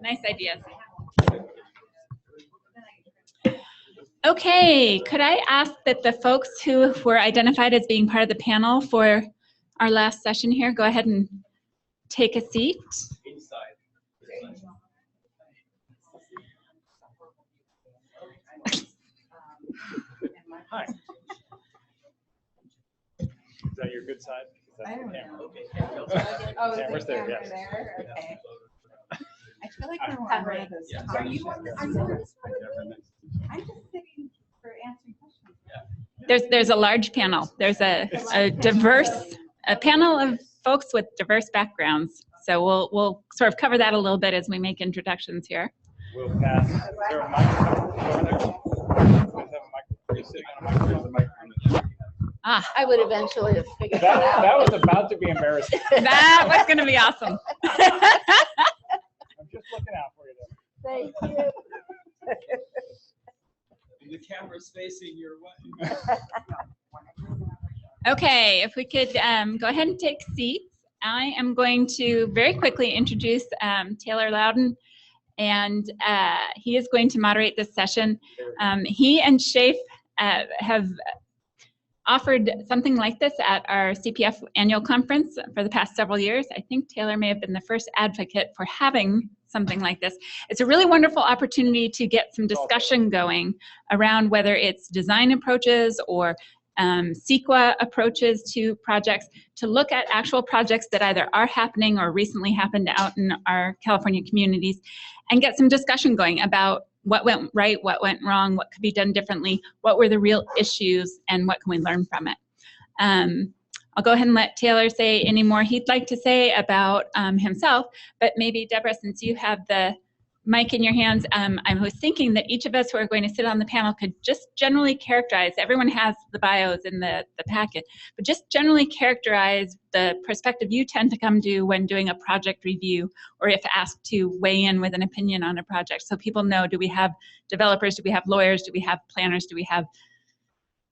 Nice ideas. Okay, could I ask that the folks who were identified as being part of the panel for our last session here go ahead and take a seat. Hi. Is that your good side? That's the camera. Okay. Oh, Camera's there, yes. Okay. I feel like we're on one of those. Are you on this one? I'm just sitting for answering questions. There's a large panel. There's a panel of folks with diverse backgrounds. So we'll sort of cover that a little bit as we make introductions here. We'll pass. Is there a microphone there? Are you sitting on a microphone? There's a microphone. Ah, I would eventually have figured that out. That was about to be embarrassing. that was going to be awesome. I'm just looking out for you there. Thank you. The camera's facing your way. Okay, if we could go ahead and take seats. I am going to very quickly introduce Taylor Loudon, and he is going to moderate this session. He and Schaffer have offered something like this at our CPF annual conference for the past several years. I think Taylor may have been the first advocate for having something like this. It's a really wonderful opportunity to get some discussion going around whether it's design approaches or CEQA approaches to projects, to look at actual projects that either are happening or recently happened out in our California communities, and get some discussion going about what went right, what went wrong, what could be done differently, what were the real issues, and what can we learn from it. I'll go ahead and let Taylor say any more he'd like to say about himself, but maybe Deborah, since you have the mic in your hands, I was thinking that each of us who are going to sit on the panel could just generally characterize, everyone has the bios in the packet, but just generally characterize the perspective you tend to come to when doing a project review, or if asked to weigh in with an opinion on a project, so people know, do we have developers, do we have lawyers, do we have planners, do we have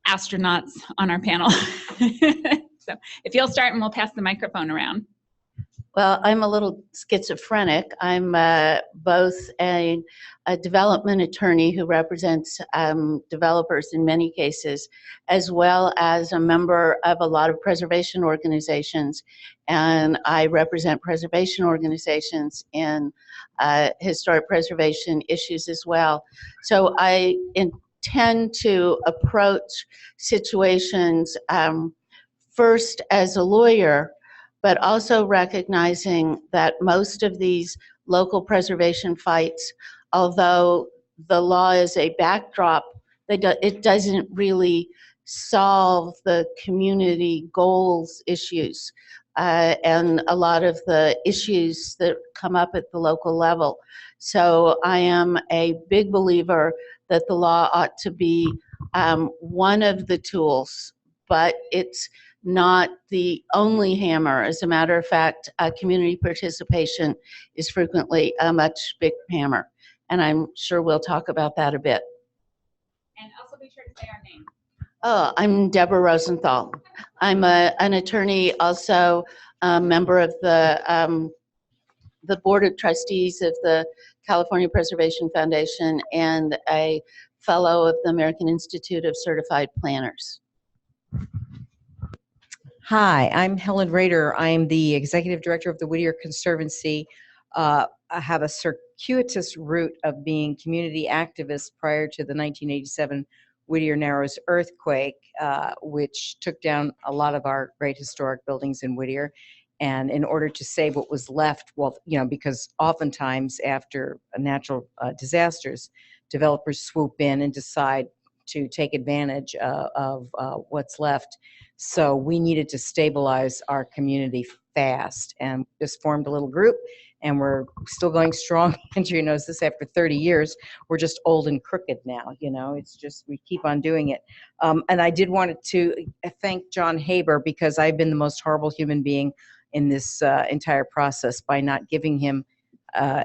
astronauts on our panel? So if you'll start and we'll pass the microphone around. Well, I'm a little schizophrenic. I'm both a development attorney who represents developers in many cases, as well as a member of a lot of preservation organizations. And I represent preservation organizations in historic preservation issues as well. So I intend to approach situations first as a lawyer, but also recognizing that most of these local preservation fights, although the law is a backdrop, it doesn't really solve the community goals issues and a lot of the issues that come up at the local level. So I am a big believer that the law ought to be one of the tools, but it's not the only hammer. As a matter of fact, community participation is frequently a much bigger hammer. And I'm sure we'll talk about that a bit. And also be sure to say our name. Oh, I'm Deborah Rosenthal. I'm an attorney, also a member of the Board of Trustees of the California Preservation Foundation and a fellow of the American Institute of Certified Planners. Hi, I'm Helen Rader. I'm the Executive Director of the Whittier Conservancy. I have a circuitous route of being community activist prior to the 1987 Whittier Narrows earthquake, which took down a lot of our great historic buildings in Whittier. And in order to save what was left, well, you know, because oftentimes after natural disasters, developers swoop in and decide to take advantage of what's left. So we needed to stabilize our community fast, and just formed a little group, and we're still going strong. Andrea knows this, after 30 years, we're just old and crooked now, you know, it's just, we keep on doing it. And I did want to thank John Haber, because I've been the most horrible human being in this entire process by not giving him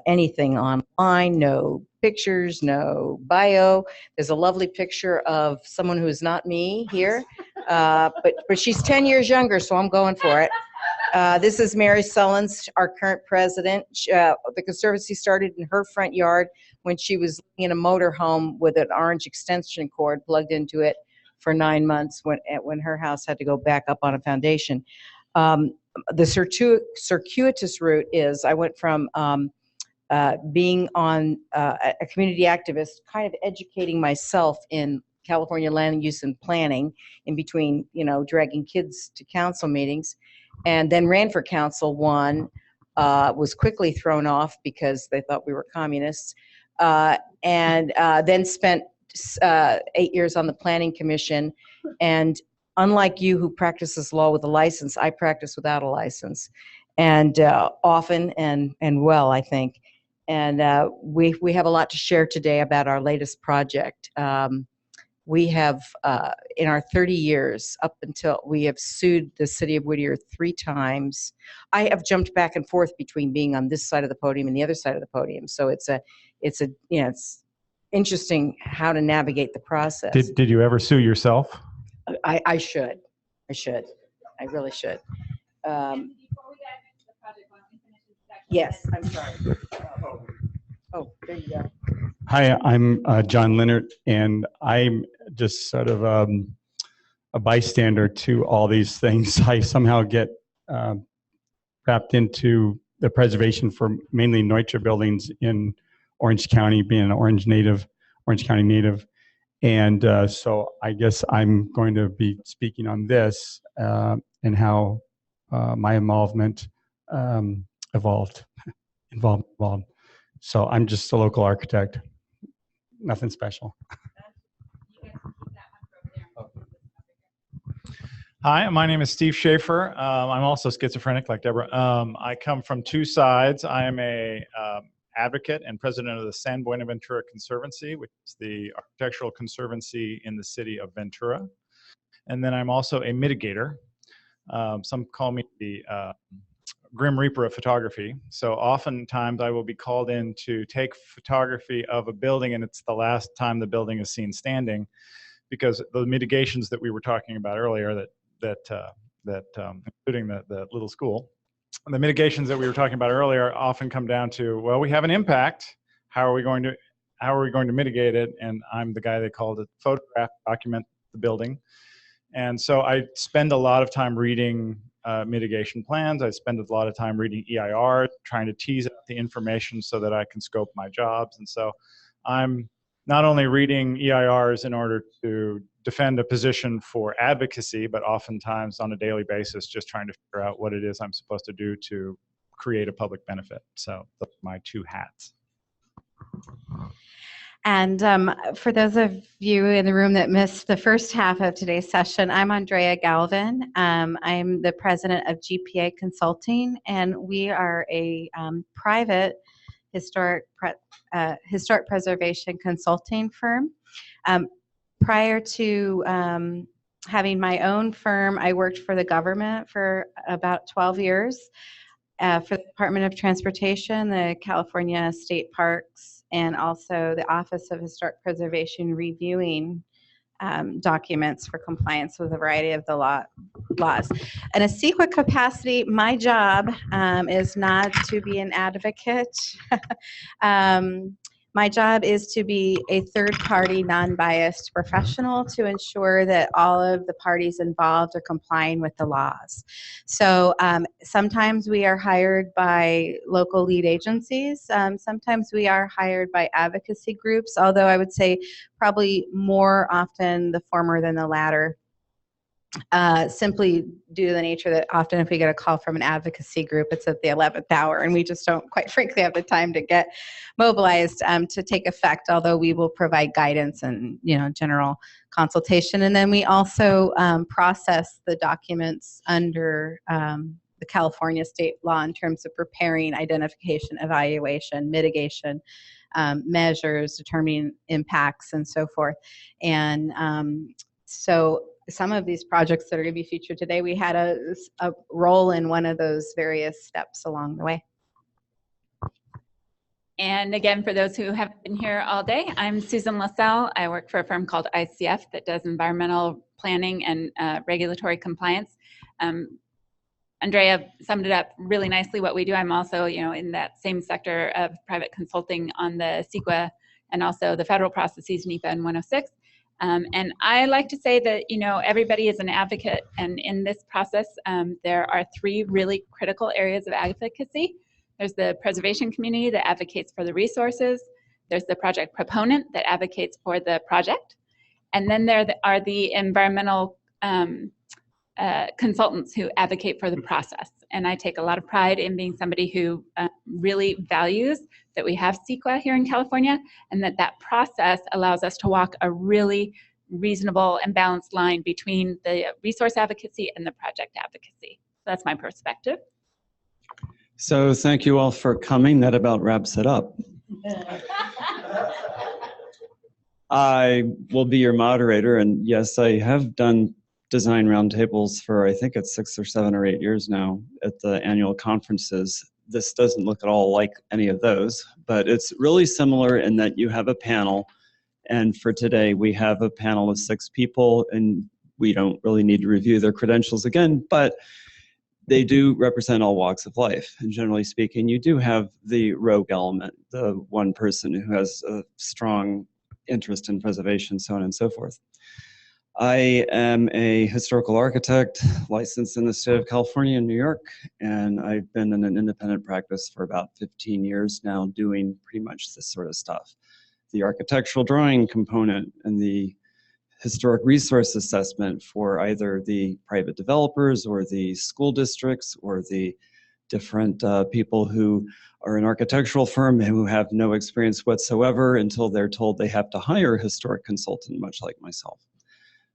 anything online, no pictures, no bio. There's a lovely picture of someone who is not me here, but she's 10 years younger, so I'm going for it. This is Mary Sullins, our current president. The Conservancy started in her front yard when she was in a motorhome with an orange extension cord plugged into it for 9 months when her house had to go back up on a foundation. The circuitous route is I went from being on a community activist, kind of educating myself in California land use and planning in between, dragging kids to council meetings, and then ran for council, won, was quickly thrown off because they thought we were communists, and then spent 8 years on the planning commission. And unlike you who practices law with a license, I practice without a license, and often and well, I think. And we have a lot to share today about our latest project. We have, in our 30 years, up until we have sued the city of Whittier 3 times. I have jumped back and forth between being on this side of the podium and the other side of the podium. So it's interesting how to navigate the process. Did you ever sue yourself? I should. I really should. Yes, I'm sorry. Oh, there you go. Hi, I'm John Leonard, and I'm just sort of a bystander to all these things. I somehow get wrapped into the preservation for mainly Neutra buildings in Orange County, being an Orange County native. And so I guess I'm going to be speaking on this and how my involvement evolved. So I'm just a local architect, nothing special. Hi, my name is Steve Schaffer. I'm also schizophrenic like Deborah. I come from 2 sides. I am a advocate and president of the San Buenaventura Conservancy, which is the architectural conservancy in the city of Ventura. And then I'm also a mitigator. Some call me the Grim Reaper of photography. So oftentimes I will be called in to take photography of a building, and it's the last time the building is seen standing, because the mitigations that we were talking about earlier, including the little school, the mitigations that we were talking about earlier often come down to, well, we have an impact. How are we going to mitigate it? And I'm the guy they call to photograph, document the building. And so I spend a lot of time reading mitigation plans. I spend a lot of time reading EIR, trying to tease out the information so that I can scope my jobs. And so I'm not only reading EIRs in order to defend a position for advocacy, but oftentimes on a daily basis, just trying to figure out what it is I'm supposed to do to create a public benefit. So those are my 2 hats. And for those of you in the room that missed the first half of today's session, I'm Andrea Galvan. I'm the president of GPA Consulting, and we are a private historic preservation consulting firm. Prior to having my own firm, I worked for the government for about 12 years for the Department of Transportation, the California State Parks, and also the Office of Historic Preservation, reviewing documents for compliance with a variety of the laws. In a CEQA capacity, my job is not to be an advocate. My job is to be a third-party, non-biased professional to ensure that all of the parties involved are complying with the laws. So sometimes we are hired by local lead agencies. Sometimes we are hired by advocacy groups, although I would say probably more often the former than the latter. Simply due to the nature that often if we get a call from an advocacy group, it's at the 11th hour, and we just don't, quite frankly, have the time to get mobilized to take effect, although we will provide guidance and general consultation. And then we also process the documents under the California state law in terms of preparing identification, evaluation, mitigation measures, determining impacts, and so forth. And so some of these projects that are going to be featured today, we had a role in one of those various steps along the way. And again, for those who haven't been here all day, I'm Susan LaSalle. I work for a firm called ICF that does environmental planning and regulatory compliance. Andrea summed it up really nicely what we do. I'm also, in that same sector of private consulting on the CEQA and also the federal processes, NEPA and 106. And I like to say that, everybody is an advocate. And in this process, there are 3 really critical areas of advocacy. There's the preservation community that advocates for the resources. There's the project proponent that advocates for the project. And then there are the environmental consultants who advocate for the process. And I take a lot of pride in being somebody who really values that we have CEQA here in California, and that process allows us to walk a really reasonable and balanced line between the resource advocacy and the project advocacy. So that's my perspective. So thank you all for coming. That about wraps it up. I will be your moderator, and yes, I have done design roundtables for, I think it's 6 or 7 or 8 years now at the annual conferences. This doesn't look at all like any of those, but it's really similar in that you have a panel, and for today we have a panel of 6 people, and we don't really need to review their credentials again, but they do represent all walks of life. And generally speaking, you do have the rogue element, the one person who has a strong interest in preservation, so on and so forth. I am a historical architect licensed in the state of California and New York, and I've been in an independent practice for about 15 years now doing pretty much this sort of stuff. The architectural drawing component and the historic resource assessment for either the private developers or the school districts or the different people who are an architectural firm who have no experience whatsoever until they're told they have to hire a historic consultant, much like myself.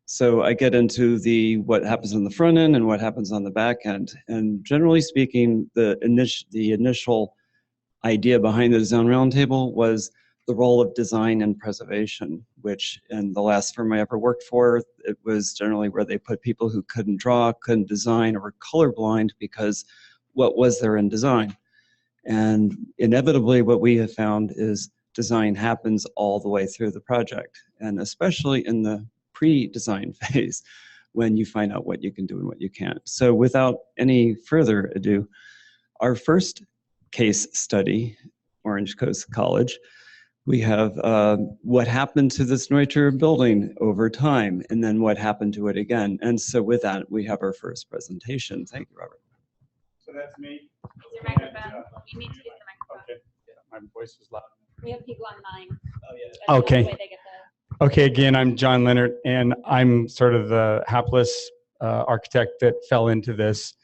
So I get into what happens on the front end and what happens on the back end. And generally speaking, the initial idea behind the Design Roundtable was the role of design and preservation, which in the last firm I ever worked for, it was generally where they put people who couldn't draw, couldn't design, or were colorblind because what was there in design? And inevitably what we have found is design happens all the way through the project, and especially in the pre-design phase when you find out what you can do and what you can't. So without any further ado, our first case study, Orange Coast College, we have what happened to this Neuter building over time, and then what happened to it again. And so with that, we have our first presentation. Thank you, Robert. So that's me. Your microphone. You need to get the microphone. Okay. Yeah, my voice is loud. We have people online. Oh, yeah. That's Okay. the way they get Okay, again, I'm John Leonard, and I'm sort of the hapless architect that fell into this.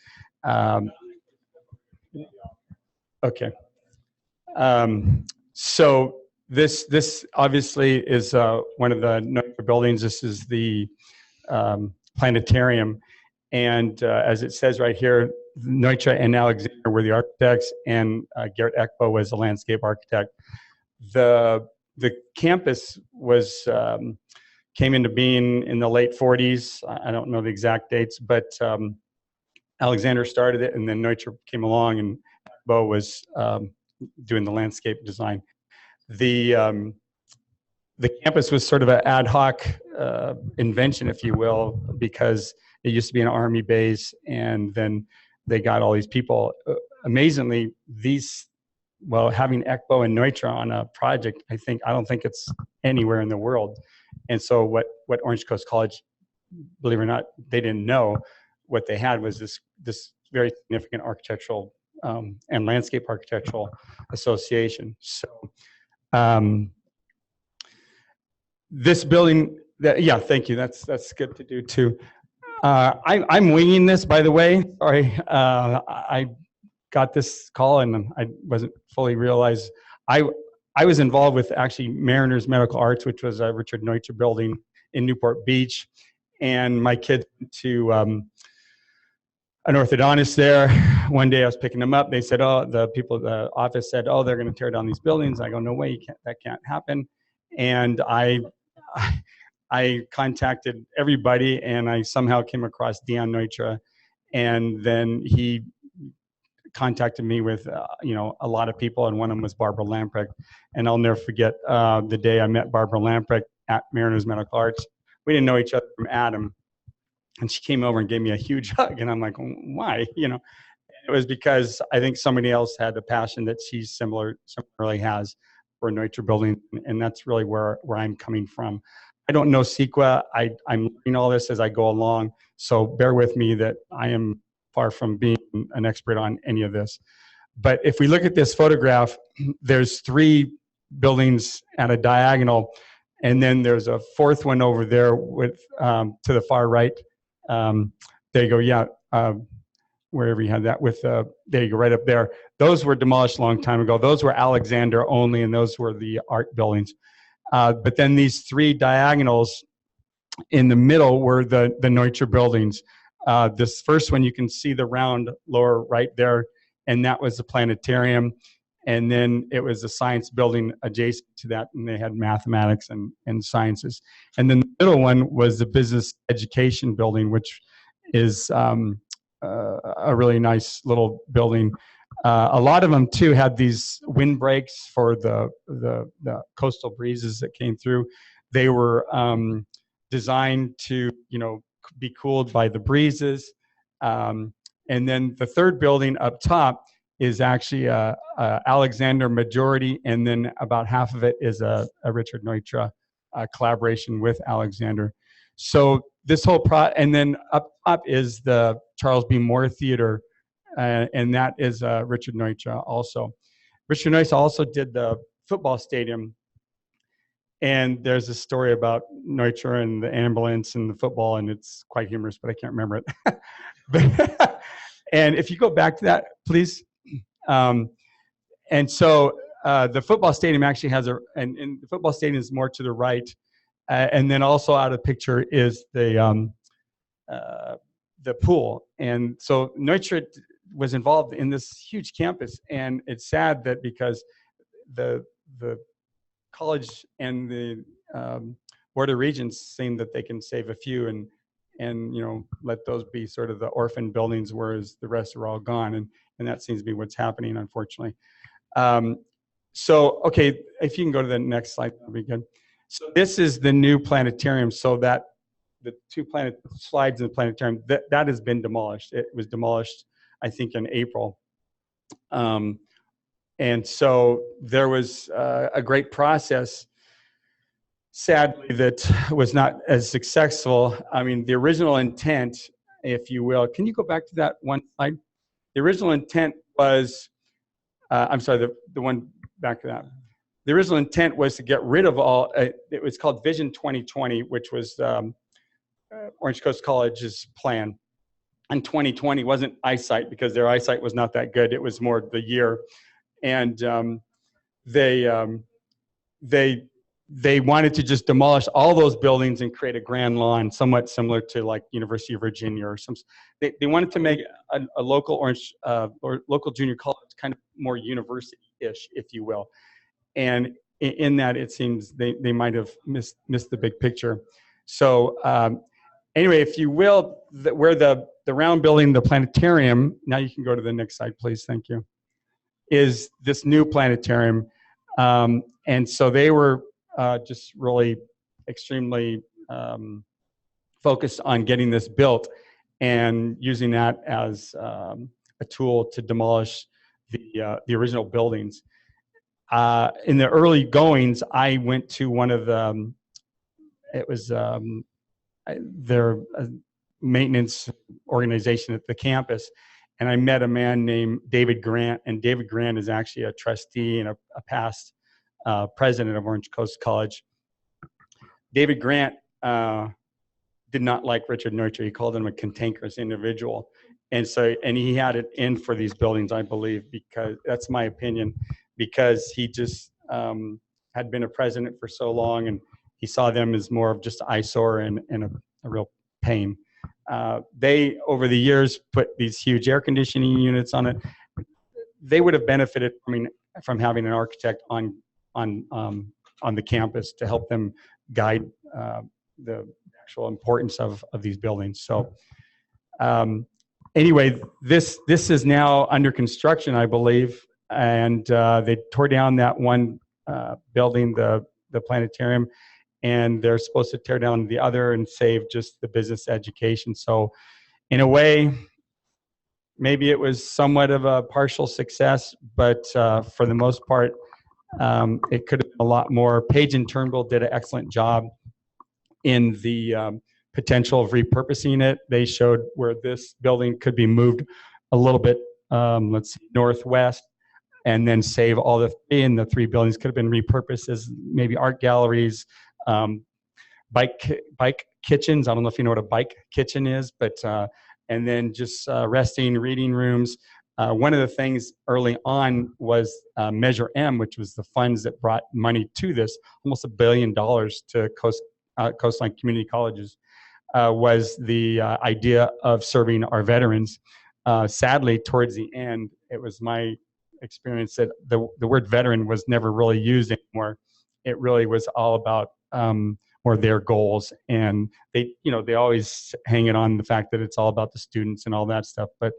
Okay. So this obviously is one of the Neuter buildings. This is the planetarium, and as it says right here, Neuter and Alexander were the architects, and Garrett Expo was the landscape architect. The campus was came into being in the late 40s. I don't know the exact dates, but Alexander started it, and then Neuter came along, and Expo was doing the landscape design. The campus was sort of an ad hoc invention, if you will, because it used to be an army base, and then they got all these people. Amazingly, having Expo and Neuter on a project, I don't think it's anywhere in the world. And so what Orange Coast College, believe it or not, they didn't know. What they had was this very significant architectural and landscape architectural association. So this building, yeah, thank you. That's good to do too. I'm winging this, by the way. Sorry, I got this call and I wasn't fully realized. I was involved with actually Mariners Medical Arts, which was a Richard Neuter building in Newport Beach, and my kids went to an orthodontist there. One day I was picking them up. They said, "Oh," the people at the office said, "Oh, they're going to tear down these buildings." I go, "No way, that can't happen." And I contacted everybody, and I somehow came across Dion Neuter, and then he contacted me with a lot of people, and one of them was Barbara Lamprecht. And I'll never forget the day I met Barbara Lamprecht at Mariners Medical Arts. We didn't know each other from Adam, And she came over and gave me a huge hug. And I'm like, why? You know, it was because I think somebody else had a passion that she similarly has for nitrate building. And that's really where I'm coming from. I don't know CEQA. I'm learning all this as I go along. So bear with me that I am far from being an expert on any of this. But if we look at this photograph, there's 3 buildings at a diagonal, and then there's a 4th one over there with to the far right. There you go. Yeah, wherever you had that with there you go, right up there. Those were demolished a long time ago. Those were Alexander only, and those were the art buildings. But then these 3 diagonals in the middle were the nitrate buildings. This first one, you can see the round lower right there, and that was the planetarium. And then it was a science building adjacent to that, and they had mathematics and sciences. And then the middle one was the business education building, which is a really nice little building. A lot of them too had these windbreaks for the coastal breezes that came through. They were designed to, you know, be cooled by the breezes. And then the 3rd building up top is actually a Alexander majority, and then about half of it is a Richard Neutra collaboration with Alexander. So this whole and then up is the Charles B. Moore Theater, and that is Richard Neutra also. Richard Neutra also did the football stadium, and there's a story about Neutra and the ambulance and the football, and it's quite humorous, but I can't remember it. And if you go back to that, please. And so the football stadium actually has and the football stadium is more to the right. And then also out of the picture is the pool. And so Neutra was involved in this huge campus. And it's sad that because the college and the Board of Regents seem that they can save a few and you know, let those be sort of the orphan buildings, whereas the rest are all gone. And that seems to be what's happening, unfortunately. So, okay, if you can go to the next slide, that'd be good. So this is the new planetarium. So that the 2 slides in the planetarium, that has been demolished. It was demolished, I think, in April. And so there was a great process, sadly, that was not as successful. I mean, the original intent, if you will, can you go back to that one slide? The original intent was, I'm sorry, the one back to that. The original intent was to get rid of all, it was called Vision 2020, which was Orange Coast College's plan. And 2020 wasn't eyesight because their eyesight was not that good. It was more the year. And they wanted to just demolish all those buildings and create a grand lawn, somewhat similar to like University of Virginia or some. They wanted to make a local Orange or local junior college kind of more university-ish, if you will. And in that, it seems they might have missed the big picture. So anyway, if you will, where the round building, the planetarium. Now you can go to the next slide, please. Thank you. Is this new planetarium, and so they were. Just really extremely focused on getting this built and using that as a tool to demolish the original buildings. In the early goings, I went to one of the, it was their maintenance organization at the campus, and I met a man named David Grant, and David Grant is actually a trustee and a past president of Orange Coast College. David Grant did not like Richard Neutra. He called him a cantankerous individual. And he had it in for these buildings, I believe, because that's my opinion, because he just had been a president for so long, and he saw them as more of just an eyesore and a real pain. They, over the years, put these huge air conditioning units on it. They would have benefited from having an architect on the campus to help them guide the actual importance of these buildings. So anyway, this is now under construction, I believe, and they tore down that one building, the planetarium, and they're supposed to tear down the other and save just the business education. So in a way, maybe it was somewhat of a partial success, but for the most part, it could have been a lot more. Page and Turnbull did an excellent job in the potential of repurposing it. They showed where this building could be moved a little bit, let's see, northwest, and then save all the three, and the three buildings could have been repurposed as maybe art galleries, bike kitchens. I don't know if you know what a bike kitchen is, but and then just resting, reading rooms. One of the things early on was Measure M, which was the funds that brought money to this, almost $1 billion to coastline community colleges, was the idea of serving our veterans. Sadly, towards the end, it was my experience that the word veteran was never really used anymore. It really was all about or their goals, and they always hang it on the fact that it's all about the students and all that stuff, but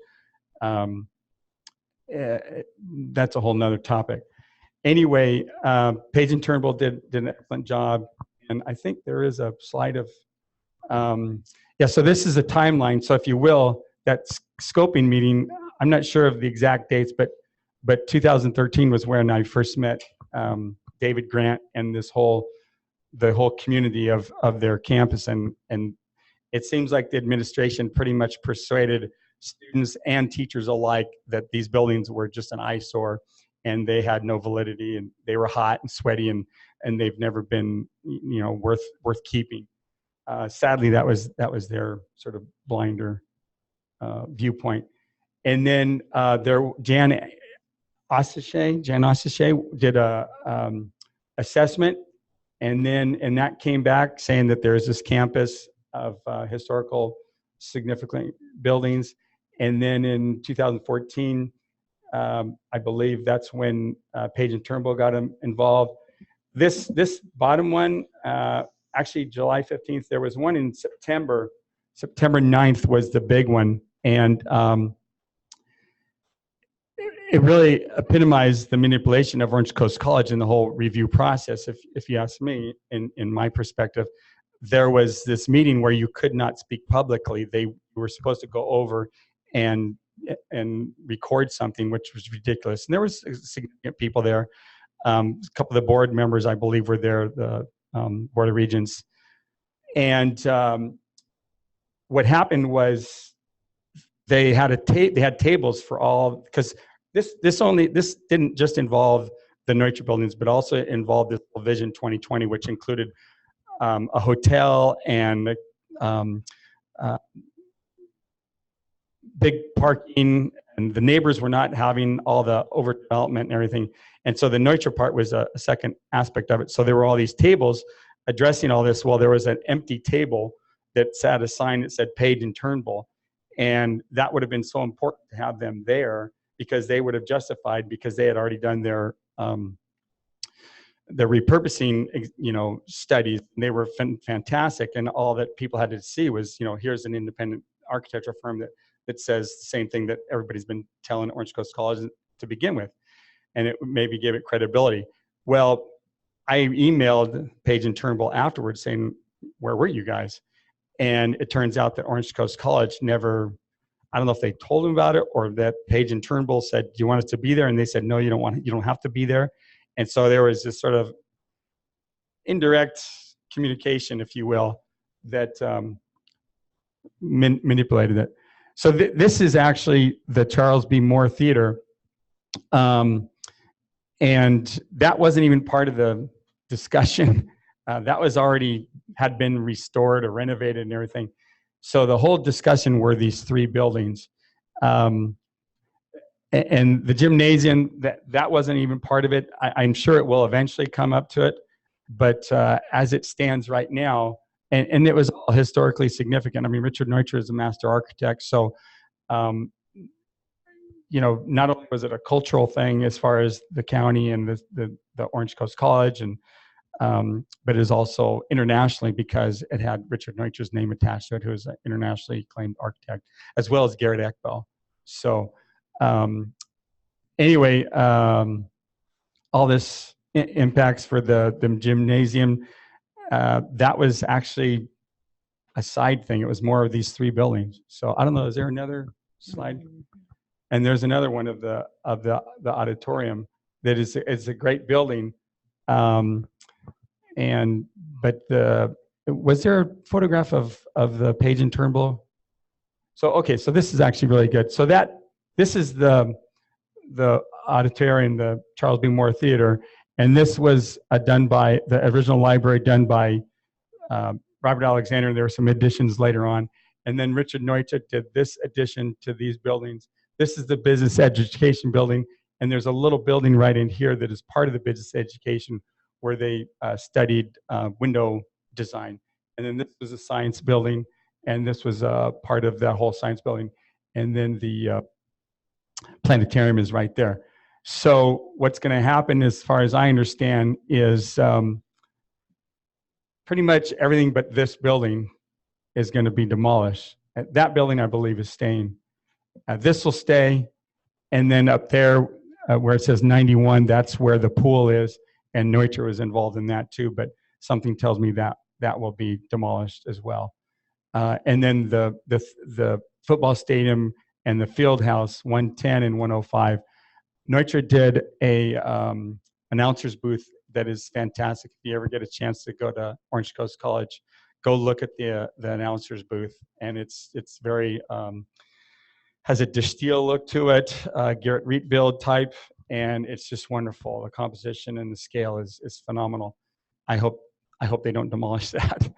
that's a whole nother topic. Anyway, Page and Turnbull did an excellent job, and I think there is a slide of so this is a timeline. So if you will, that scoping meeting, I'm not sure of the exact dates, but 2013 was when I first met David Grant and the whole community of their campus, and it seems like the administration pretty much persuaded students and teachers alike that these buildings were just an eyesore and they had no validity, and they were hot and sweaty, and they've never been worth keeping. Sadly, that was their sort of blinder viewpoint. And then Jan Ossishay did a assessment, and that came back saying that there is this campus of historical significant buildings. And then in 2014, I believe that's when Page and Turnbull got involved. This bottom one, actually July 15th, there was one in September. September 9th was the big one. And it really epitomized the manipulation of Orange Coast College in the whole review process. If you ask me, in my perspective, there was this meeting where you could not speak publicly. They were supposed to go over and record something, which was ridiculous. And there was significant people there. A couple of the board members, I believe, were there, the Board of Regents. And what happened was they had tables for all, because this didn't just involve the nitrate buildings, but also involved this Vision 2020, which included a hotel and big parking, and the neighbors were not having all the overdevelopment and everything. And so the nitrate part was a second aspect of it. So there were all these tables addressing all this. Well, there was an empty table that sat a sign that said Page and Turnbull. And that would have been so important to have them there, because they would have justified, because they had already done their repurposing, studies. They were fantastic, and all that people had to see was, here's an independent architecture firm that says the same thing that everybody's been telling Orange Coast College to begin with, and it maybe gave it credibility. Well, I emailed Page and Turnbull afterwards saying, where were you guys? And it turns out that Orange Coast College never, I don't know if they told them about it, or that Page and Turnbull said, do you want us to be there? And they said, no, you don't have to be there. And so there was this sort of indirect communication, if you will, that manipulated it. So this is actually the Charles B. Moore Theater. And that wasn't even part of the discussion. That was had been restored or renovated and everything. So the whole discussion were these three buildings. And the gymnasium, that wasn't even part of it. I'm sure it will eventually come up to it. But as it stands right now, and it was all historically significant. I mean, Richard Neutra is a master architect. So, not only was it a cultural thing as far as the county and the Orange Coast College, and but it is also internationally, because it had Richard Neutra's name attached to it, who is an internationally acclaimed architect, as well as Garrett Expo. So anyway, all this impacts for the gymnasium. that was actually a side thing. It was more of these 3 buildings. So I don't know, is there another slide? And there's another one of the auditorium that is a great building. Was there a photograph of the page in Turnbull? So okay, so this is actually really good. So this is the auditorium, the Charles B. Moore Theater, and this was done by the original library, done by Robert Alexander. There were some additions later on, and then Richard Neutra did this addition to these buildings. This is the business education building, and there's a little building right in here that is part of the business education where they studied window design. And then this was a science building, and this was part of that whole science building. And then the planetarium is right there. So what's going to happen, as far as I understand, is pretty much everything but this building is going to be demolished. That building, I believe, is staying. This will stay, and then up there where it says 91, that's where the pool is, and Neutra was involved in that too, but something tells me that that will be demolished as well. And then the football stadium and the field house, 110 and 105. Neutra did a announcer's booth that is fantastic. If you ever get a chance to go to Orange Coast College, go look at the announcer's booth, and it's very has a dish steel look to it, Garrett Reitbild type, and it's just wonderful. The composition and the scale is phenomenal. I hope they don't demolish that.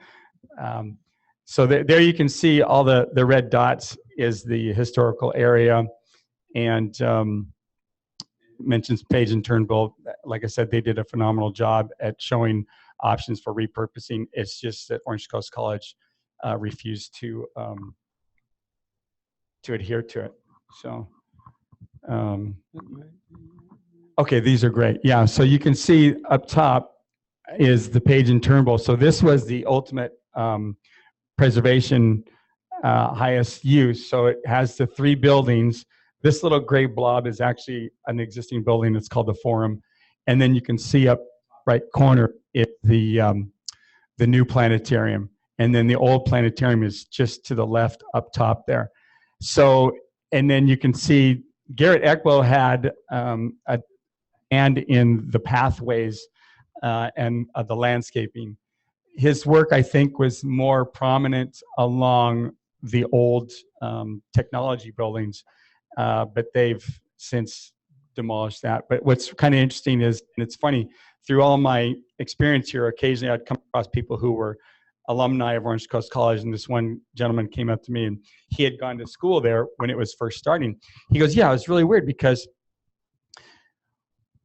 So there you can see all the red dots is the historical area, and mentions Page and Turnbull. Like I said, they did a phenomenal job at showing options for repurposing. It's just that Orange Coast College refused to adhere to it. So, okay, these are great. Yeah, so you can see up top is the Page and Turnbull. So this was the ultimate preservation highest use. So it has the 3 buildings. This little gray blob is actually an existing building. It's called the Forum. And then you can see up right corner is the new planetarium. And then the old planetarium is just to the left up top there. So, and then you can see Garrett Expo had a hand in the pathways and the landscaping. His work, I think, was more prominent along the old technology buildings, but they've since demolished that. But what's kind of interesting is, and it's funny, through all my experience here, occasionally I'd come across people who were alumni of Orange Coast College, and this one gentleman came up to me, and he had gone to school there when it was first starting. He goes, yeah, it was really weird because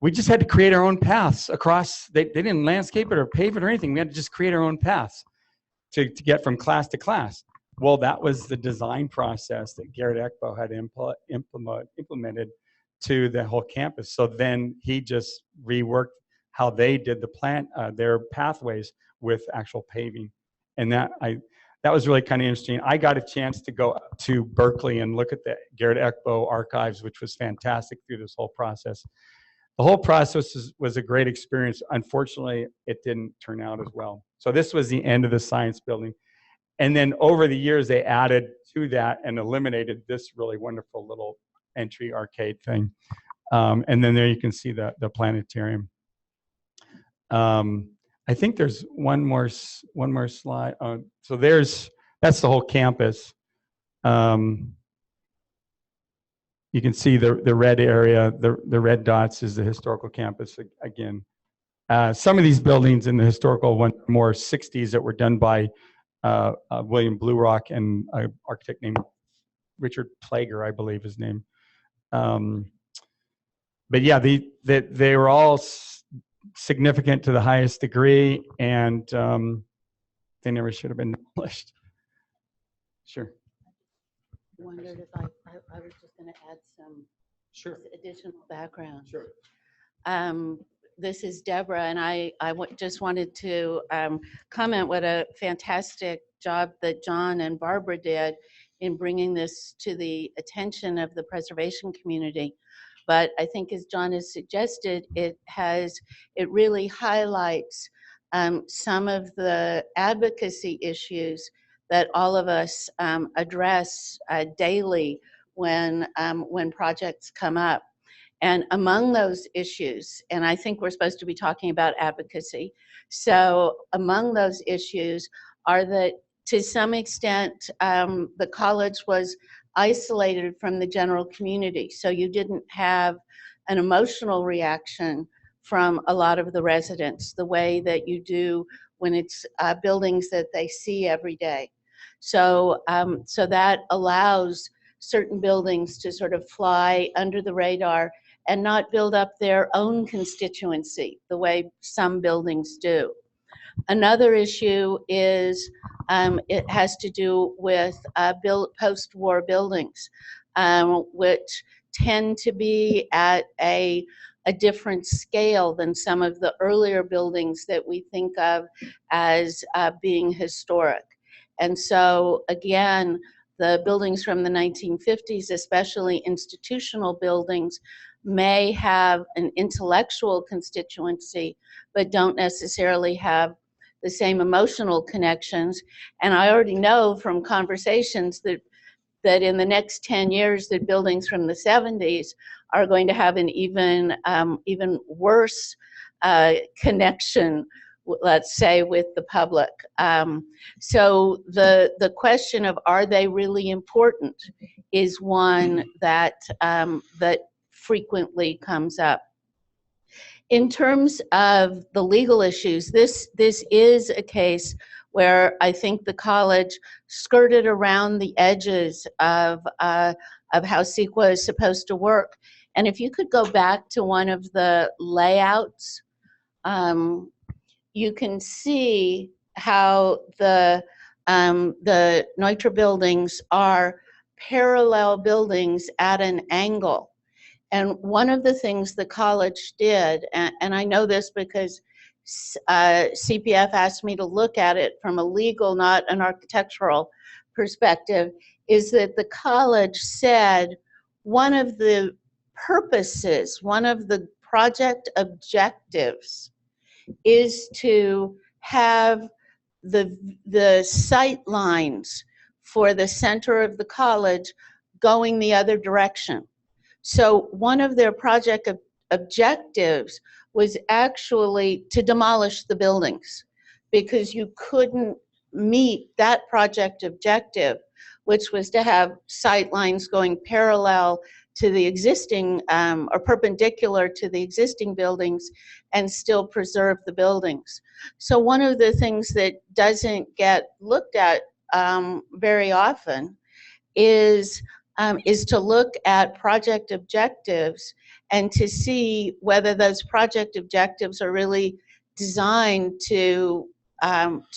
we just had to create our own paths across. They didn't landscape it or pave it or anything. We had to just create our own paths to get from class to class. Well, that was the design process that Garrett Expo had implemented to the whole campus. So then he just reworked how they did their pathways with actual paving. And that was really kind of interesting. I got a chance to go up to Berkeley and look at the Garrett Expo archives, which was fantastic through this whole process. The whole process was a great experience. Unfortunately, it didn't turn out as well. So this was the end of the science building. And then over the years, they added to that and eliminated this really wonderful little entry arcade thing. And then there you can see the planetarium. I think there's one more slide. So that's the whole campus. You can see the red area, the red dots is the historical campus again. Some of these buildings in the historical one more 60s that were done by William Blue Rock and an architect named Richard Plager, I believe his name. But yeah, they were all significant to the highest degree, and they never should have been demolished. Sure. I wondered if I was just going to add some additional background. Sure. This is Deborah, and I just wanted to comment what a fantastic job that John and Barbara did in bringing this to the attention of the preservation community. But I think, as John has suggested, it really highlights some of the advocacy issues that all of us address daily when projects come up. And among those issues, and I think we're supposed to be talking about advocacy, so among those issues are that to some extent the college was isolated from the general community. So you didn't have an emotional reaction from a lot of the residents the way that you do when it's buildings that they see every day. So, so that allows certain buildings to sort of fly under the radar and not build up their own constituency the way some buildings do. Another issue is it has to do with post-war buildings, which tend to be at a different scale than some of the earlier buildings that we think of as being historic. And so again, the buildings from the 1950s, especially institutional buildings, may have an intellectual constituency, but don't necessarily have the same emotional connections. And I already know from conversations that in the next 10 years, that buildings from the 70s are going to have an even worse connection, let's say, with the public. So the question of are they really important is one that that frequently comes up. In terms of the legal issues, this is a case where I think the college skirted around the edges of how CEQA is supposed to work. And if you could go back to one of the layouts, you can see how the Neutra buildings are parallel buildings at an angle. And one of the things the college did, and I know this because CPF asked me to look at it from a legal, not an architectural perspective, is that the college said one of the purposes, one of the project objectives is to have the sight lines for the center of the college going the other direction. So one of their project objectives was actually to demolish the buildings, because you couldn't meet that project objective, which was to have sight lines going parallel to the existing or perpendicular to the existing buildings and still preserve the buildings. So one of the things that doesn't get looked at very often is to look at project objectives and to see whether those project objectives are really designed to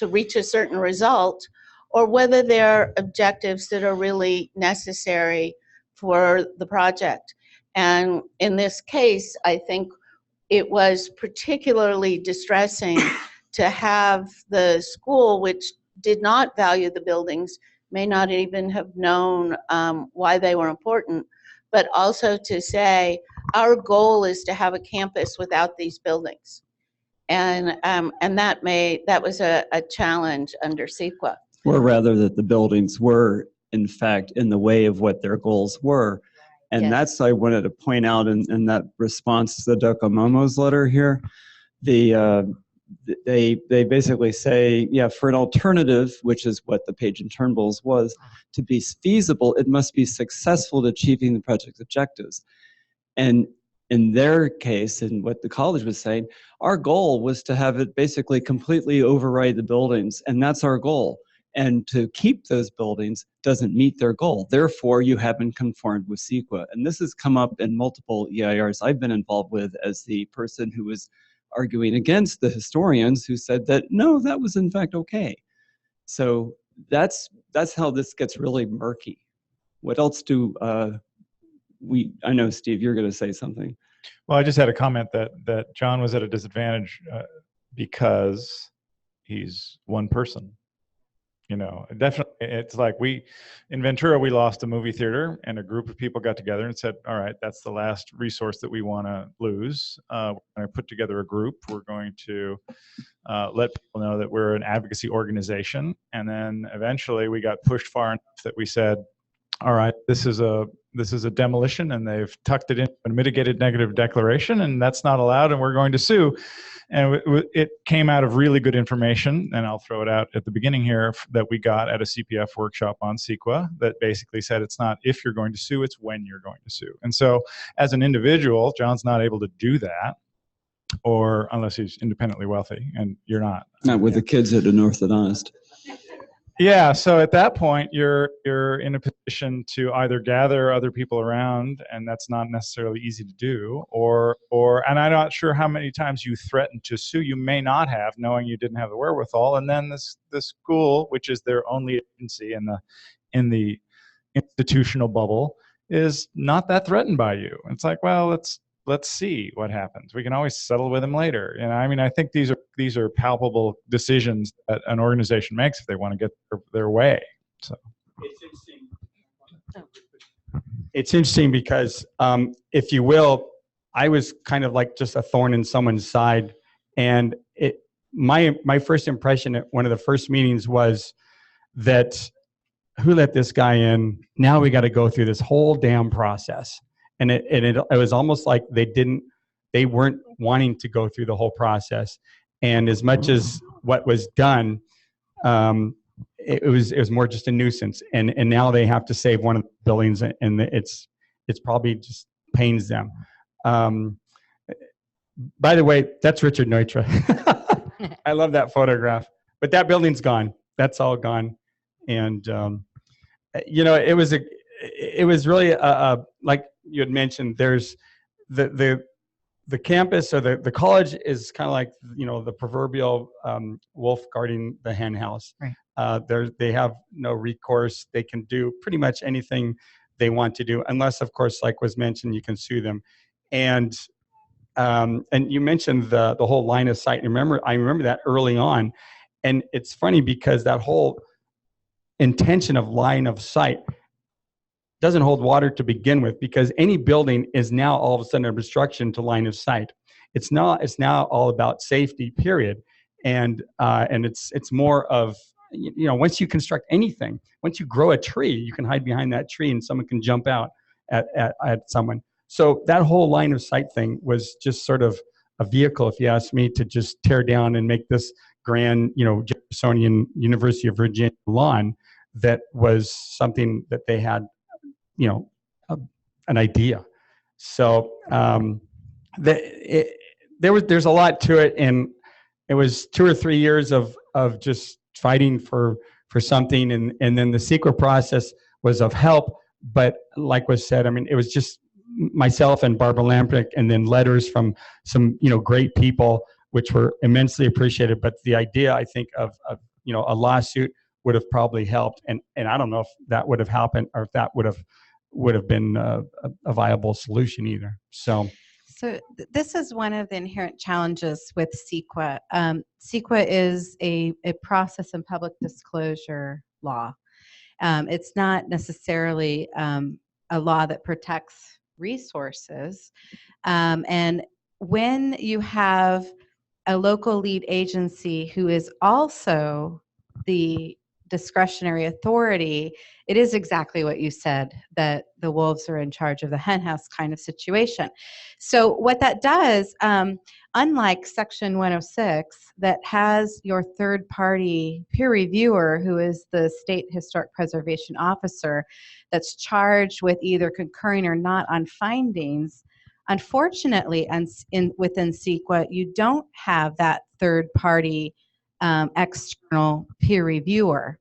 reach a certain result, or whether they're objectives that are really necessary for the project. And in this case, I think it was particularly distressing to have the school, which did not value the buildings, may not even have known why they were important, but also to say, our goal is to have a campus without these buildings. And that was a challenge under CEQA. Or rather that the buildings were, in fact, in the way of what their goals were. And Yes. that's, I wanted to point out in that response to the Docomomo's letter here, they basically say, yeah, for an alternative, which is what the Page and Turnbull's was, to be feasible, it must be successful at achieving the project's objectives. And in their case, and what the college was saying, our goal was to have it basically completely override the buildings, and that's our goal. And to keep those buildings doesn't meet their goal. Therefore, you haven't conformed with CEQA. And this has come up in multiple EIRs I've been involved with as the person who was arguing against the historians who said that, no, that was in fact okay. So that's how this gets really murky. What else do I know, Steve, you're going to say something. Well, I just had a comment that John was at a disadvantage because he's one person. You know, definitely, it's like in Ventura, we lost a movie theater, and a group of people got together and said, all right, that's the last resource that we want to lose. We're going to put together a group. We're going to let people know that we're an advocacy organization. And then eventually we got pushed far enough that we said, all right, this is a demolition, and they've tucked it into a mitigated negative declaration, and that's not allowed, and we're going to sue. And it came out of really good information, and I'll throw it out at the beginning here, that we got at a CPF workshop on CEQA that basically said it's not if you're going to sue, it's when you're going to sue. And so as an individual, John's not able to do that, or unless he's independently wealthy, and you're not. Not with the kids at the Orthodontist. Yeah, so at that point, you're in a position to either gather other people around, and that's not necessarily easy to do, or and I'm not sure how many times you threatened to sue. You may not have, knowing you didn't have the wherewithal, and then the school, which is their only agency in the institutional bubble, is not that threatened by you. It's like, well, let's see what happens. We can always settle with them later. And I mean, I think these are palpable decisions that an organization makes if they want to get their way. So it's interesting because, if you will, I was kind of like just a thorn in someone's side, and my first impression at one of the first meetings was that, who let this guy in? Now we got to go through this whole damn process. And it was almost like they weren't wanting to go through the whole process. And as much as what was done, it was more just a nuisance. And now they have to save one of the buildings, and it's probably just pains them. By the way, that's Richard Neutra. I love that photograph. But that building's gone. That's all gone. And it was really like you had mentioned, there's the campus, or the college is kind of like, the proverbial wolf guarding the hen house. Right. They have no recourse. They can do pretty much anything they want to do, unless, of course, like was mentioned, you can sue them. And you mentioned the whole line of sight. I remember that early on, and it's funny because that whole intention of line of sight doesn't hold water to begin with, because any building is now all of a sudden an obstruction to line of sight. It's now all about safety, period. And it's more of, once you construct anything, once you grow a tree, you can hide behind that tree and someone can jump out at someone. So that whole line of sight thing was just sort of a vehicle, if you ask me, to just tear down and make this grand, Jeffersonian University of Virginia lawn that was something that they had, an idea. So there's a lot to it, and it was 2 or 3 years of just fighting for something, and then the CEQA process was of help. But like was said, I mean, it was just myself and Barbara Lamprecht, and then letters from some great people, which were immensely appreciated. But the idea, I think, of a lawsuit would have probably helped, and I don't know if that would have happened, or if that would have been a viable solution either. So this is one of the inherent challenges with CEQA. CEQA is a process and public disclosure law. It's not necessarily a law that protects resources. And when you have a local lead agency who is also the discretionary authority, it is exactly what you said, that the wolves are in charge of the henhouse kind of situation. So what that does, unlike Section 106, that has your third-party peer reviewer, who is the State Historic Preservation Officer, that's charged with either concurring or not on findings, unfortunately, within CEQA, you don't have that third-party external peer reviewer.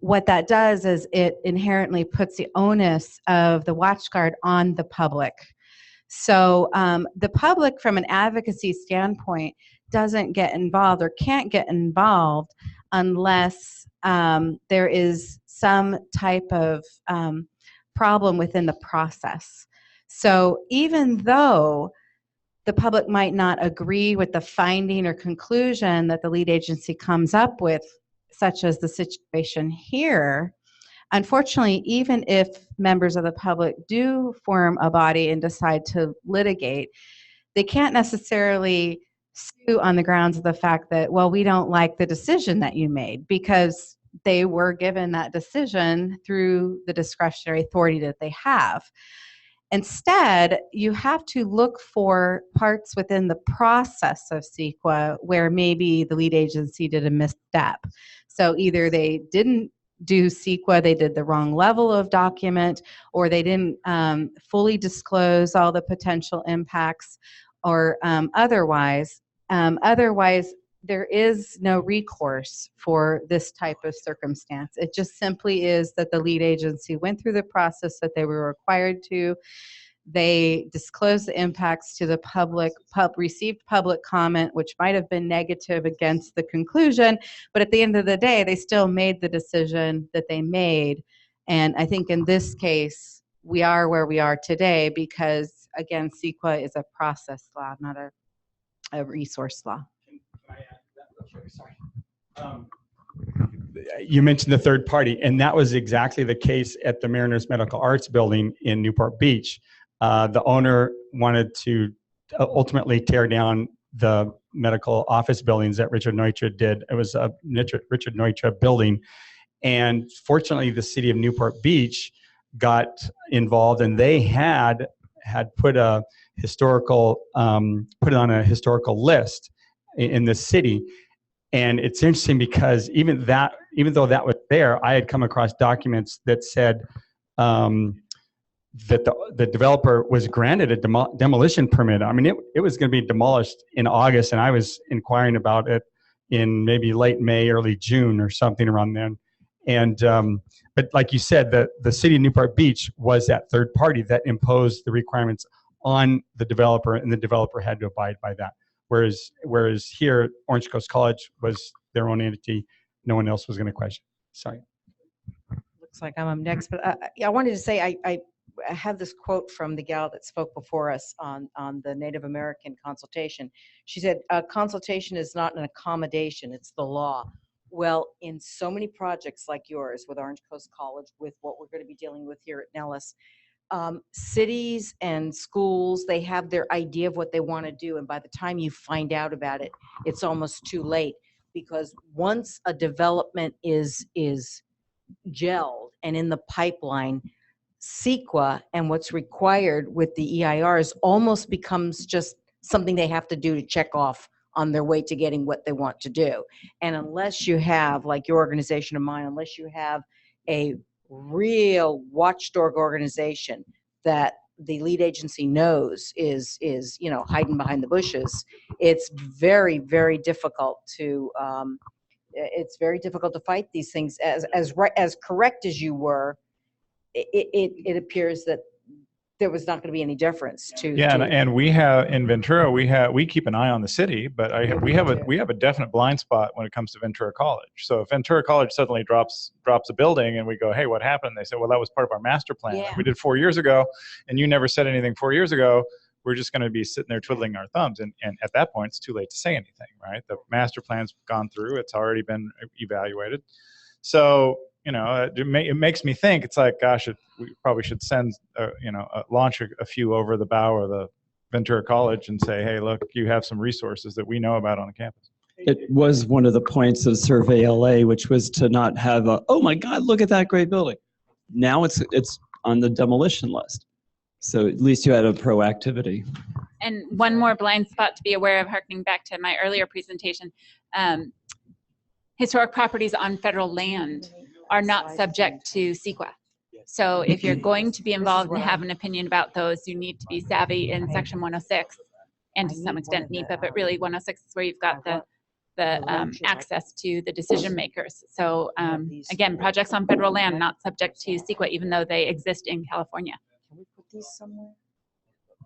What that does is it inherently puts the onus of the watchguard on the public. So the public, from an advocacy standpoint, doesn't get involved or can't get involved unless there is some type of problem within the process. So even though the public might not agree with the finding or conclusion that the lead agency comes up with, such as the situation here, unfortunately, even if members of the public do form a body and decide to litigate, they can't necessarily sue on the grounds of the fact that, well, we don't like the decision that you made, because they were given that decision through the discretionary authority that they have. Instead, you have to look for parts within the process of CEQA where maybe the lead agency did a misstep. So either they didn't do CEQA, they did the wrong level of document, or they didn't fully disclose all the potential impacts, or otherwise, there is no recourse for this type of circumstance. It just simply is that the lead agency went through the process that they were required to. They disclosed the impacts to the public, received public comment, which might have been negative against the conclusion, but at the end of the day, they still made the decision that they made. And I think in this case, we are where we are today because, again, CEQA is a process law, not a resource law. You mentioned the third party, and that was exactly the case at the Mariners Medical Arts building in Newport Beach. The owner wanted to ultimately tear down the medical office buildings that Richard Neutra did. It was a Richard Neutra building. And fortunately, the city of Newport Beach got involved, and they had put a historical, put it on a historical list in the city. And it's interesting because even though that was there, I had come across documents that said that the developer was granted a demolition permit. I mean, it was going to be demolished in August, and I was inquiring about it in maybe late May, early June, or something around then. And but like you said, the city of Newport Beach was that third party that imposed the requirements on the developer, and the developer had to abide by that. Whereas here, Orange Coast College was their own entity. No one else was going to question. Sorry. Looks like I'm up next, but I wanted to say I have this quote from the gal that spoke before us on the Native American consultation. She said, consultation is not an accommodation, it's the law. Well, in so many projects like yours with Orange Coast College, with what we're going to be dealing with here at Nellis, cities and schools, they have their idea of what they want to do, and by the time you find out about it, it's almost too late, because once a development is gelled and in the pipeline, CEQA and what's required with the EIRs almost becomes just something they have to do to check off on their way to getting what they want to do. And unless you have, like your organization of mine, unless you have a real watchdog organization that the lead agency knows is hiding behind the bushes, it's very, very difficult to fight these things. As correct as you were, it appears that there was not going to be any difference to. Yeah, and we have in Ventura, we keep an eye on the city, but we have a definite blind spot when it comes to Ventura College. So if Ventura College suddenly drops a building, and we go, hey, what happened? They say, well, that was part of our master plan. Yeah. We did 4 years ago, and you never said anything 4 years ago. We're just going to be sitting there twiddling our thumbs, and at that point, it's too late to say anything, right? The master plan's gone through; it's already been evaluated. So it makes me think. It's like, gosh, we probably should send, launch a few over the bow of the Ventura College and say, hey, look, you have some resources that we know about on the campus. It was one of the points of Survey LA, which was to not have oh my God, look at that great building. Now it's on the demolition list. So at least you had a proactivity. And one more blind spot to be aware of, harkening back to my earlier presentation, historic properties on federal land are not subject to CEQA. So if you're going to be involved and have an opinion about those, you need to be savvy in Section 106 and to some extent NEPA, but really 106 is where you've got the access to the decision makers. So again, projects on federal land not subject to CEQA, even though they exist in California. Can we put these somewhere?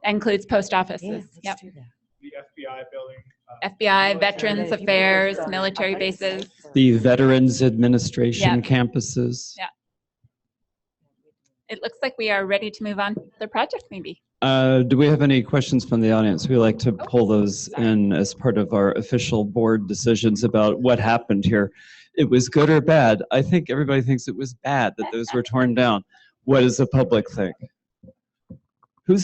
Includes post offices. Yeah, Yep. The FBI building. FBI, Veterans Affairs, military bases. The Veterans Administration campuses. Yeah. It looks like we are ready to move on to the project, maybe. Do we have any questions from the audience? We like to pull those in as part of our official board decisions about what happened here. It was good or bad? I think everybody thinks it was bad that those were torn down. What does the public think? Who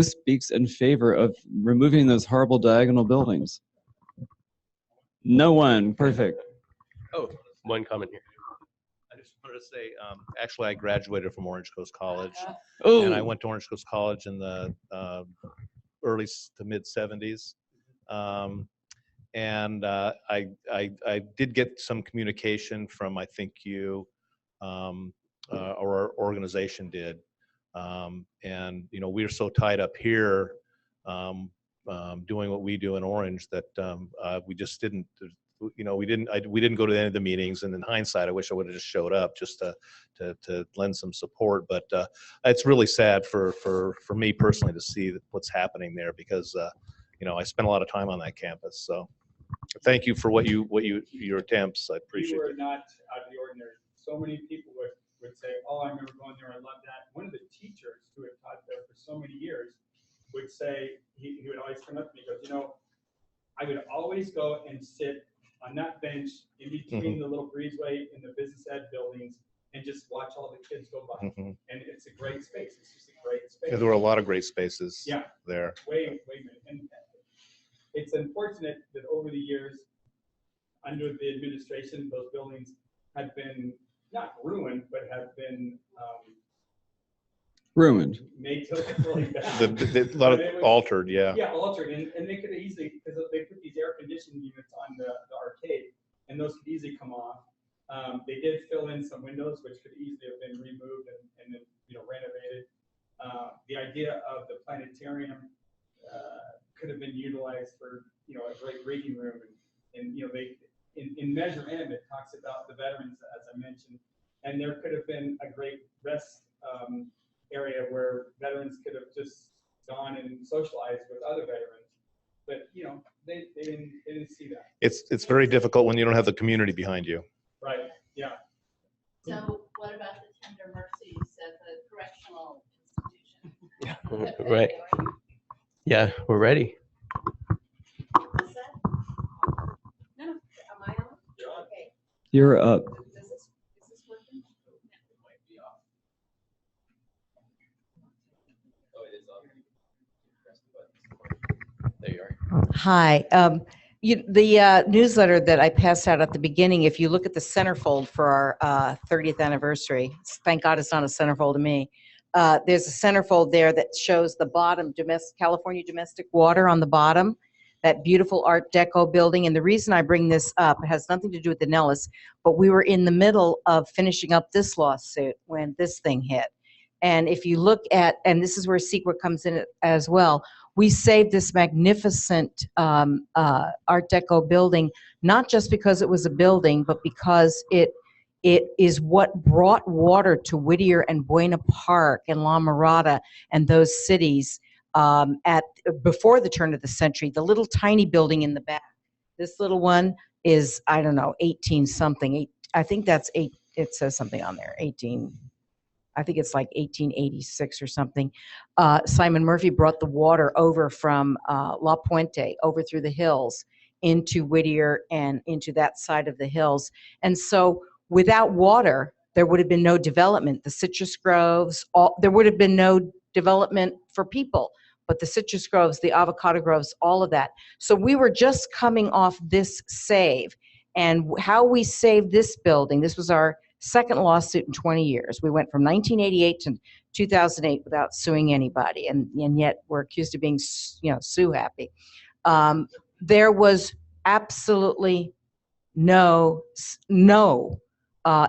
speaks in favor of removing those horrible diagonal buildings? No one. Perfect. Oh, one comment here. I just wanted to say, actually, I graduated from Orange Coast College, and I went to Orange Coast College in the early to mid 70s. And I did get some communication from, I think you, or our organization did. And, you know, we're so tied up here doing what we do in Orange that we just didn't, you know, we didn't go to any of the meetings. And in hindsight, I wish I would have just showed up just to lend some support. But it's really sad for me personally to see what's happening there, because you know, I spent a lot of time on that campus. So thank you for your attempts. I appreciate it. You were not out of the ordinary. So many people would say, "Oh, I remember going there. I love that." One of the teachers who had taught there for so many years would say, he would always come up to me, he goes, "You know, I would always go and sit on that bench in between the little breezeway in the business ed buildings and just watch all the kids go by." And it's a great space. It's just a great space. Yeah, there were a lot of great spaces there. Way many. And it's unfortunate that over the years, under the administration, those buildings have been not ruined, but have been ruined. Made to look really bad. A lot of altered, yeah. Yeah, altered, and they could easily, because they put these air conditioning units on the arcade, and those could easily come off. They did fill in some windows, which could easily have been removed and then, you know, renovated. The idea of the planetarium could have been utilized for, you know, a great reading room, and you know, they in Measure M, it talks about the veterans, as I mentioned, and there could have been a great rest area where veterans could have just gone and socialized with other veterans, but you know, they didn't see that. It's very difficult when you don't have the community behind you. Right. Yeah. So what about the tender mercies at the correctional institution? Yeah. Right. Yeah, we're ready. Is that? No, am I on? Okay. You're up. Is this working? There you are. Hi. The newsletter that I passed out at the beginning, if you look at the centerfold for our 30th anniversary, thank God it's not a centerfold to me. There's a centerfold there that shows the bottom, California Domestic Water on the bottom, that beautiful Art Deco building. And the reason I bring this up has nothing to do with the Nellis, but we were in the middle of finishing up this lawsuit when this thing hit. And if you look at, and this is where CEQA comes in as well, we saved this magnificent Art Deco building, not just because it was a building, but because it is what brought water to Whittier and Buena Park and La Mirada and those cities before the turn of the century. The little tiny building in the back, this little one is, I don't know, 18 something. I think that's eight. It says something on there, 18. I think it's like 1886 or something. Simon Murphy brought the water over from La Puente, over through the hills, into Whittier and into that side of the hills. And so without water, there would have been no development. The citrus groves, there would have been no development for people. But the citrus groves, the avocado groves, all of that. So we were just coming off this save. And how we saved this building, this was our second lawsuit in 20 years. We went from 1988 to 2008 without suing anybody, and yet we're accused of being, you know, sue happy. There was absolutely no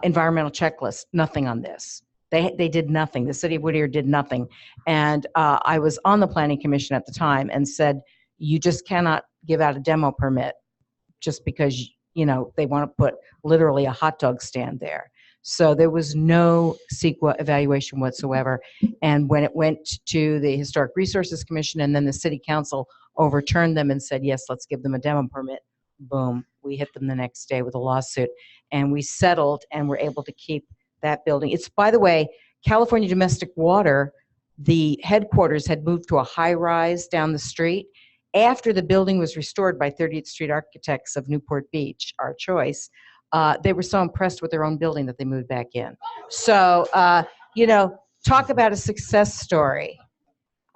environmental checklist, nothing on this. They did nothing. The city of Whittier did nothing. And I was on the planning commission at the time and said, you just cannot give out a demo permit just because, you know, they want to put literally a hot dog stand there. So there was no CEQA evaluation whatsoever. And when it went to the Historic Resources Commission and then the city council overturned them and said, yes, let's give them a demo permit, boom, we hit them the next day with a lawsuit. And we settled and were able to keep that building. It's, by the way, California Domestic Water, the headquarters had moved to a high rise down the street. After the building was restored by 30th Street Architects of Newport Beach, our choice, they were so impressed with their own building that they moved back in. So, you know, talk about a success story.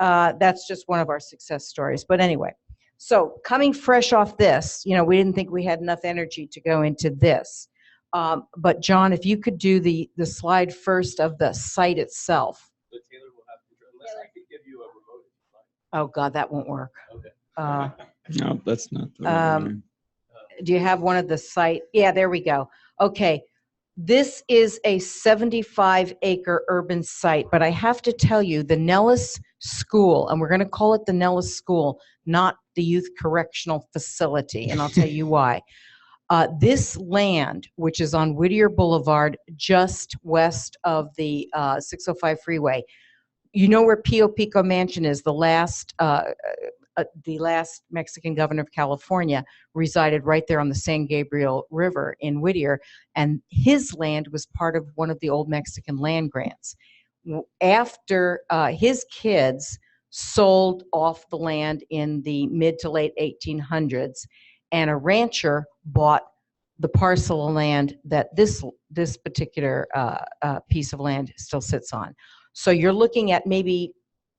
That's just one of our success stories. But anyway, So coming fresh off this, we didn't think we had enough energy to go into this. But John, if you could do the slide first of the site itself. So Taylor will have to, unless I could give you a remote. Oh God, that won't work. Okay. No, that's not the right way. Do you have one of the site? Yeah, there we go. Okay. This is a 75-acre urban site, but I have to tell you, the Nellis School, and we're going to call it the Nellis School, not the Youth Correctional Facility, and I'll tell you why. This land, which is on Whittier Boulevard, just west of the 605 freeway, you know where Pio Pico Mansion is, the last Mexican governor of California resided right there on the San Gabriel River in Whittier, and his land was part of one of the old Mexican land grants. After his kids sold off the land in the mid to late 1800s, and a rancher bought the parcel of land that this particular piece of land still sits on. So you're looking at maybe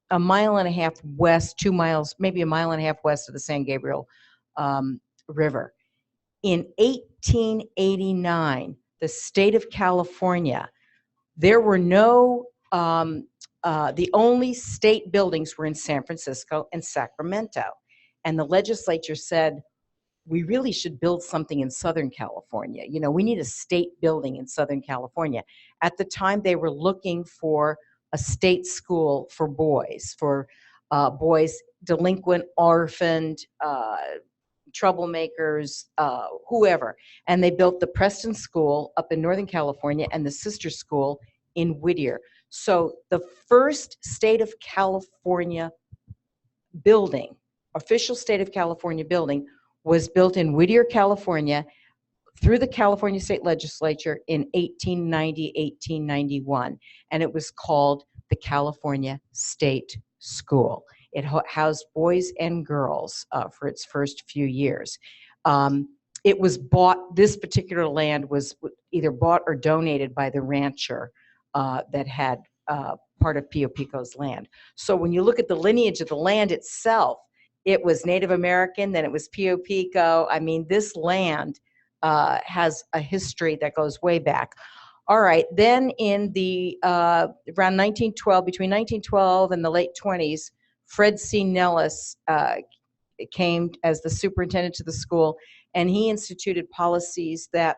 a mile and a half west, 2 miles, maybe a mile and a half west of the San Gabriel River. In 1889, the state of California, there were no, the only state buildings were in San Francisco and Sacramento. And the legislature said, we really should build something in Southern California. We need a state building in Southern California. At the time, they were looking for a state school for boys, boys delinquent, orphaned, troublemakers, whoever. And they built the Preston School up in Northern California and the sister school in Whittier. So the first state of California building, official state of California building, was built in Whittier, California, through the California State Legislature in 1890, 1891, and it was called the California State School. It housed boys and girls for its first few years. It was bought, this particular land was either bought or donated by the rancher that had part of Pio Pico's land. So when you look at the lineage of the land itself, it was Native American, then it was Pio Pico. I mean, this land has a history that goes way back. All right, then in the around 1912, between 1912 and the late 20s, Fred C. Nellis came as the superintendent to the school, and he instituted policies that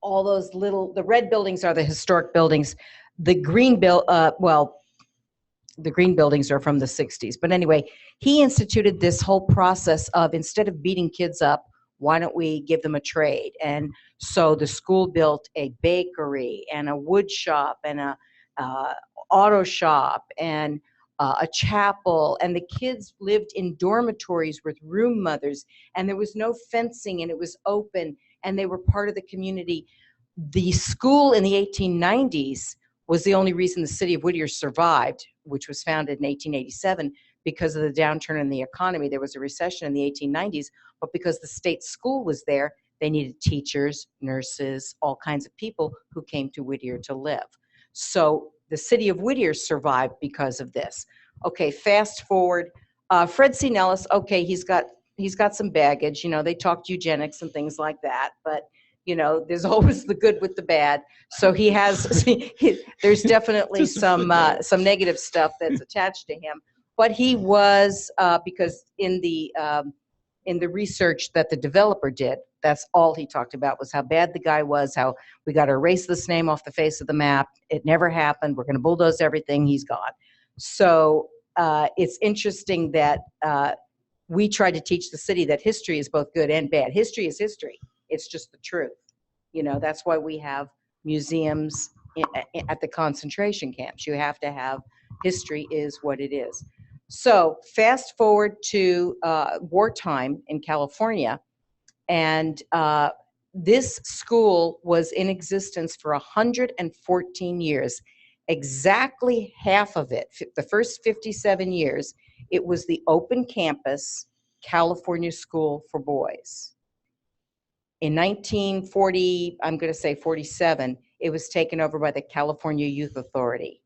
all those the red buildings are the historic buildings. The green the green buildings are from the 60s. But anyway, he instituted this whole process of, instead of beating kids up, why don't we give them a trade? And so the school built a bakery and a wood shop and a auto shop and a chapel, and the kids lived in dormitories with room mothers, and there was no fencing, and it was open, and they were part of the community. The school in the 1890s was the only reason the city of Whittier survived, which was founded in 1887, because of the downturn in the economy. There was a recession in the 1890s, but because the state school was there, they needed teachers, nurses, all kinds of people who came to Whittier to live. So the city of Whittier survived because of this. Okay, fast forward. Fred C. Nellis, okay, he's got some baggage. They talked eugenics and things like that, but there's always the good with the bad. So he has, there's definitely some negative stuff that's attached to him. But he was, because in the research that the developer did, that's all he talked about, was how bad the guy was, how we got to erase this name off the face of the map. It never happened. We're going to bulldoze everything. He's gone. So it's interesting that we tried to teach the city that history is both good and bad. History is history. It's just the truth. That's why we have museums at the concentration camps. You have to have, history is what it is. So fast forward to wartime in California, and this school was in existence for 114 years. Exactly half of it, the first 57 years, it was the open campus California School for Boys. In 1940, I'm going to say 47, it was taken over by the California Youth Authority.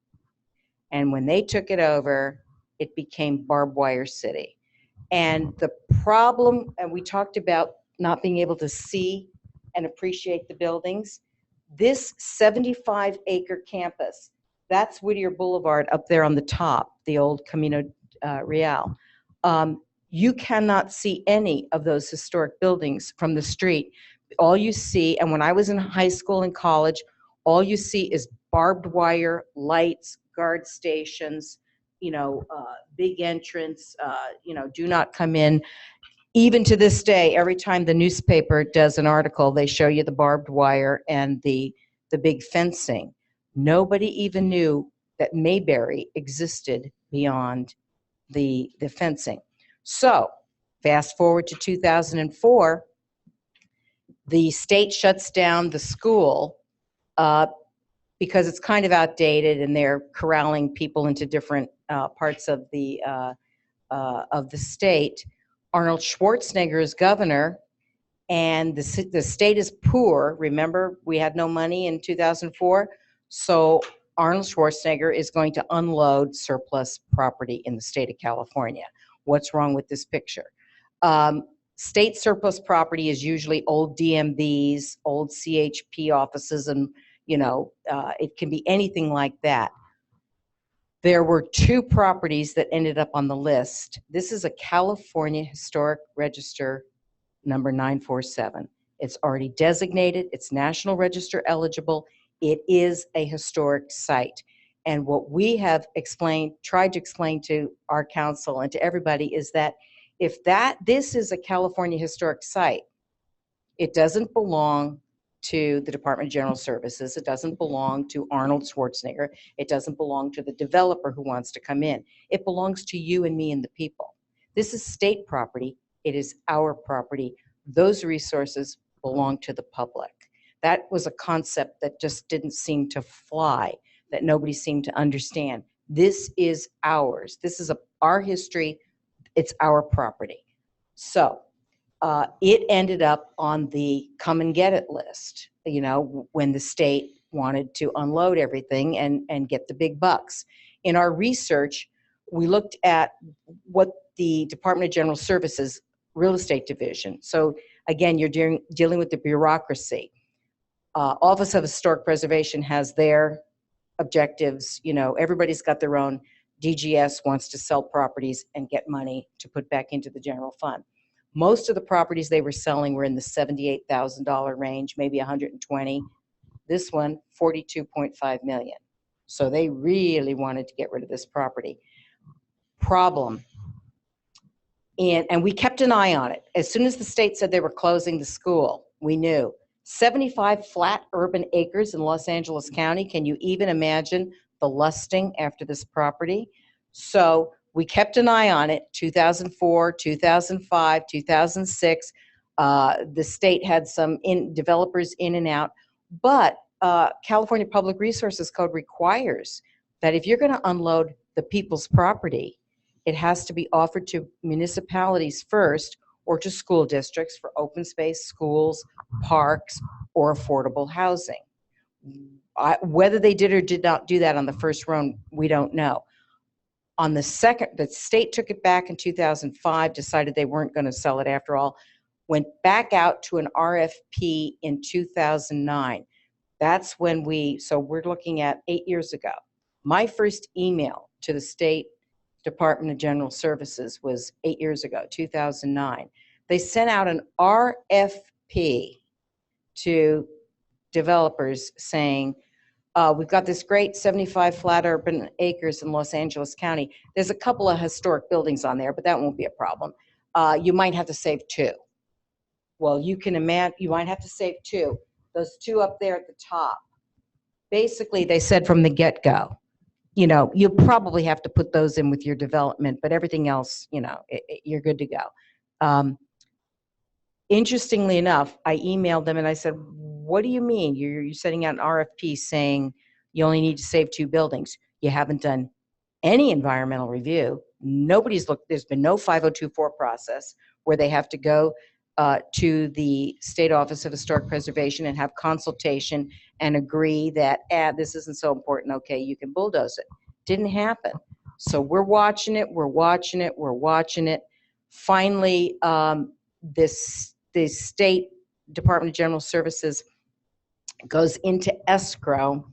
And when they took it over, it became Barbed Wire City. And the problem, and we talked about not being able to see and appreciate the buildings. This 75-acre campus, that's Whittier Boulevard up there on the top, the old Camino Real. You cannot see any of those historic buildings from the street. All you see, and when I was in high school and college, all you see is barbed wire, lights, guard stations, big entrance, do not come in. Even to this day, every time the newspaper does an article, they show you the barbed wire and the big fencing. Nobody even knew that Mayberry existed beyond the fencing. So fast forward to 2004, the state shuts down the school because it's kind of outdated and they're corralling people into different parts of the state. Arnold Schwarzenegger is governor, and the state is poor. Remember, we had no money in 2004, so Arnold Schwarzenegger is going to unload surplus property in the state of California. What's wrong with this picture? State surplus property is usually old DMVs, old CHP offices, and it can be anything like that. There were 2 properties that ended up on the list. This is a California Historic Register number 947. It's already designated, it's National Register eligible, it is a historic site. And what we have tried to explain to our council and to everybody is that if this is a California historic site, it doesn't belong to the Department of General Services. It doesn't belong to Arnold Schwarzenegger. It doesn't belong to the developer who wants to come in. It belongs to you and me and the people. This is state property. It is our property. Those resources belong to the public. That was a concept that just didn't seem to fly, that nobody seemed to understand. This is ours. This is our history. It's our property. So it ended up on the come and get it list, when the state wanted to unload everything and get the big bucks. In our research, we looked at what the Department of General Services real estate division. So again, you're dealing with the bureaucracy. Office of Historic Preservation has their objectives. Everybody's got their own. DGS wants to sell properties and get money to put back into the general fund. Most of the properties they were selling were in the $78,000 range, maybe 120. This one, 42.5 million. So they really wanted to get rid of this property. Problem. And we kept an eye on it. As soon as the state said they were closing the school, we knew. 75 flat urban acres in Los Angeles County. Can you even imagine the lusting after this property? So we kept an eye on it, 2004, 2005, 2006. The state had some developers in and out, but California Public Resources Code requires that if you're going to unload the people's property, it has to be offered to municipalities first or to school districts for open space, schools, parks, or affordable housing. Whether they did or did not do that on the first run, we don't know. On the second, the state took it back in 2005, decided they weren't going to sell it after all, went back out to an RFP in 2009. That's when so we're looking at 8 years ago. My first email to the State Department of General Services was 8 years ago, 2009. They sent out an RFP to developers saying, we've got this great 75 flat urban acres in Los Angeles County. There's a couple of historic buildings on there, but that won't be a problem. You might have to save 2. Well, you can imagine, you might have to save 2. Those 2 up there at the top. Basically, they said from the get-go, you'll probably have to put those in with your development, but everything else, you're good to go. Interestingly enough, I emailed them and I said, what do you mean? You're sending out an RFP saying you only need to save 2 buildings. You haven't done any environmental review. Nobody's looked, there's been no 5024 process where they have to go to the State Office of Historic Preservation and have consultation and agree that, this isn't so important, okay, you can bulldoze it. Didn't happen. So we're watching it, we're watching it, we're watching it. Finally, the State Department of General Services goes into escrow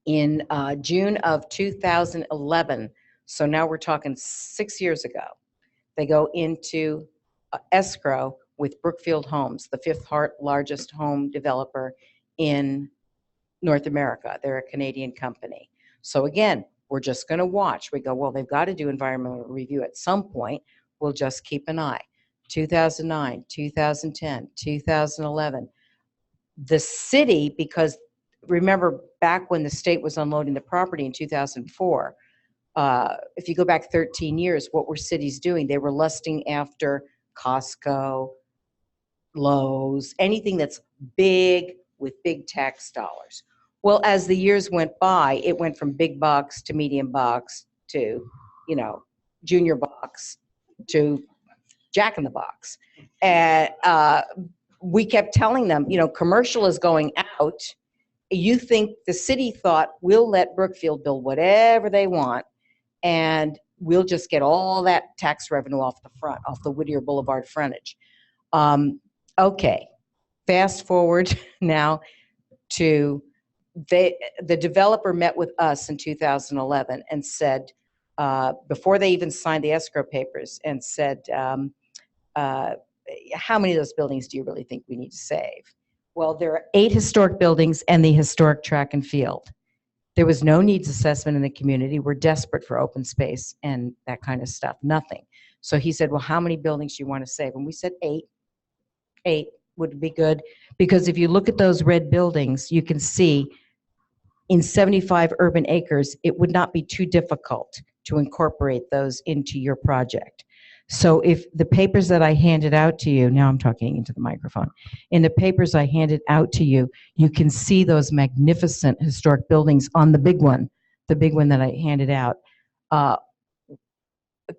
in June of 2011. So now we're talking 6 years ago. They go into escrow with Brookfield Homes, the fifth largest home developer in North America. They're a Canadian company. So again, we're just going to watch. We go, well, they've got to do environmental review at some point. We'll just keep an eye. 2009, 2010, 2011. The city, because remember back when the state was unloading the property in 2004, if you go back 13 years, what were cities doing? They were lusting after Costco, Lowe's, anything that's big with big tax dollars. Well, as the years went by, it went from big box to medium box to, junior box to Jack in the Box. And we kept telling them, commercial is going out. You think the city thought we'll let Brookfield build whatever they want and we'll just get all that tax revenue off the front, off the Whittier Boulevard frontage. Okay, fast forward now to the developer met with us in 2011 and said, before they even signed the escrow papers, and said, how many of those buildings do you really think we need to save? Well, there are 8 historic buildings and the historic track and field. There was no needs assessment in the community. We're desperate for open space and that kind of stuff, nothing. So he said, well, how many buildings do you want to save? And we said 8. 8 would be good, because if you look at those red buildings, you can see in 75 urban acres, it would not be too difficult to incorporate those into your project. So if the papers that I handed out to you, now I'm talking into the microphone, in the papers I handed out to you, you can see those magnificent historic buildings on the big one that I handed out.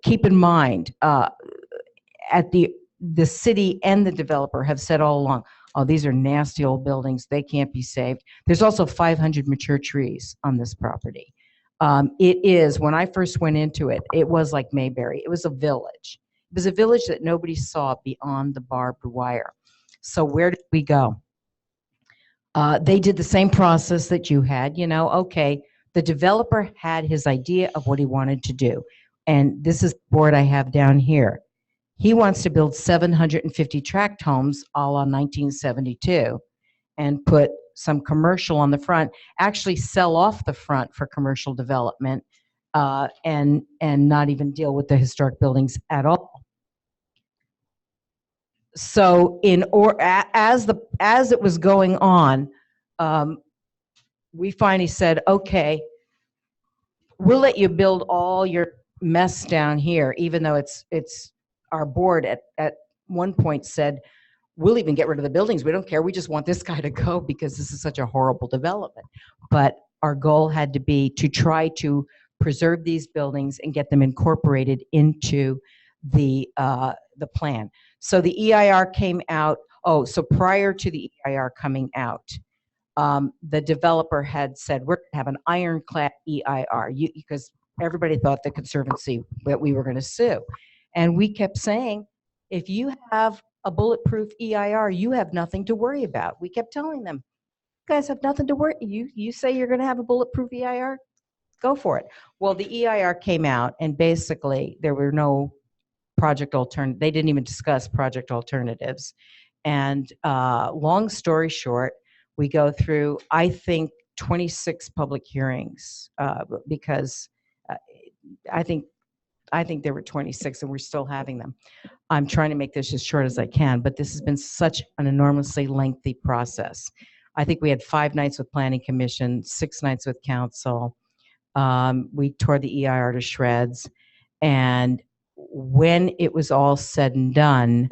Keep in mind, at the city and the developer have said all along, oh, these are nasty old buildings, they can't be saved. There's also 500 mature trees on this property. It is, when I first went into it, it was like Mayberry. It was a village. It was a village that nobody saw beyond the barbed wire. So where did we go? They did the same process that you had. Okay, the developer had his idea of what he wanted to do. And this is the board I have down here. He wants to build 750 tract homes a la 1972 and put some commercial on the front, actually sell off the front for commercial development, and not even deal with the historic buildings at all. So as it was going on, we finally said, okay, we'll let you build all your mess down here, even though it's our board at one point said, we'll even get rid of the buildings. We don't care. We just want this guy to go because this is such a horrible development. But our goal had to be to try to preserve these buildings and get them incorporated into the plan. So the EIR came out. Oh, so prior to the EIR coming out, the developer had said, we're going to have an ironclad EIR, because everybody thought the Conservancy that we were going to sue. And we kept saying, if you have a bulletproof EIR, you have nothing to worry about. We kept telling them, you guys have nothing to worry. You say you're going to have a bulletproof EIR? Go for it. Well, the EIR came out, and basically there were no project alternatives. They didn't even discuss project alternatives. And long story short, we go through, I think, 26 public hearings, because I think there were 26 and we're still having them. I'm trying to make this as short as I can, but this has been such an enormously lengthy process. I think we had 5 nights with Planning Commission, 6 nights with Council. We tore the EIR to shreds. And when it was all said and done,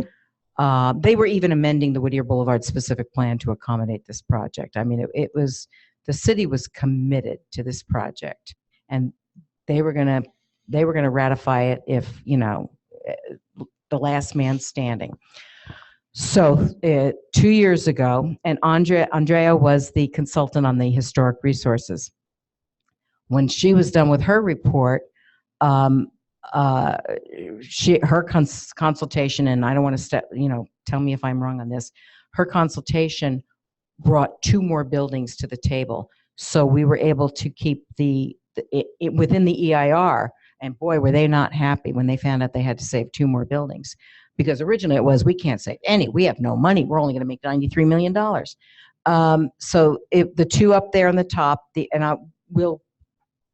they were even amending the Whittier Boulevard specific plan to accommodate this project. I mean, it was, the city was committed to this project, and they were going to ratify it if, the last man standing. So 2 years ago, and Andrea was the consultant on the historic resources. When she was done with her report, her consultation, and I don't want to tell me if I'm wrong on this, her consultation brought 2 more buildings to the table. So we were able to keep it within the EIR, and boy, were they not happy when they found out they had to save 2 more buildings. Because originally it was, we can't save any, we have no money, we're only going to make $93 million. So the 2 up there on the top, and I will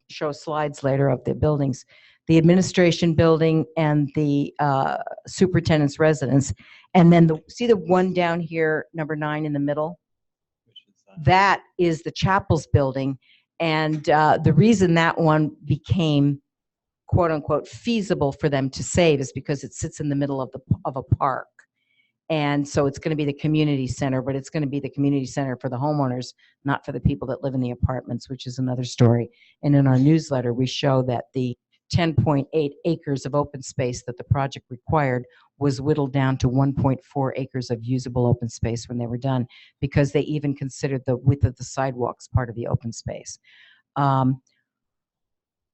show slides later of the buildings, the administration building and the superintendent's residence. And then see the one down here, number 9 in the middle? That is the chapel's building. And the reason that one became quote unquote feasible for them to save is because it sits in the middle of a park. And so it's going to be the community center, but it's going to be the community center for the homeowners, not for the people that live in the apartments, which is another story. And in our newsletter, we show that the 10.8 acres of open space that the project required was whittled down to 1.4 acres of usable open space when they were done, because they even considered the width of the sidewalks part of the open space.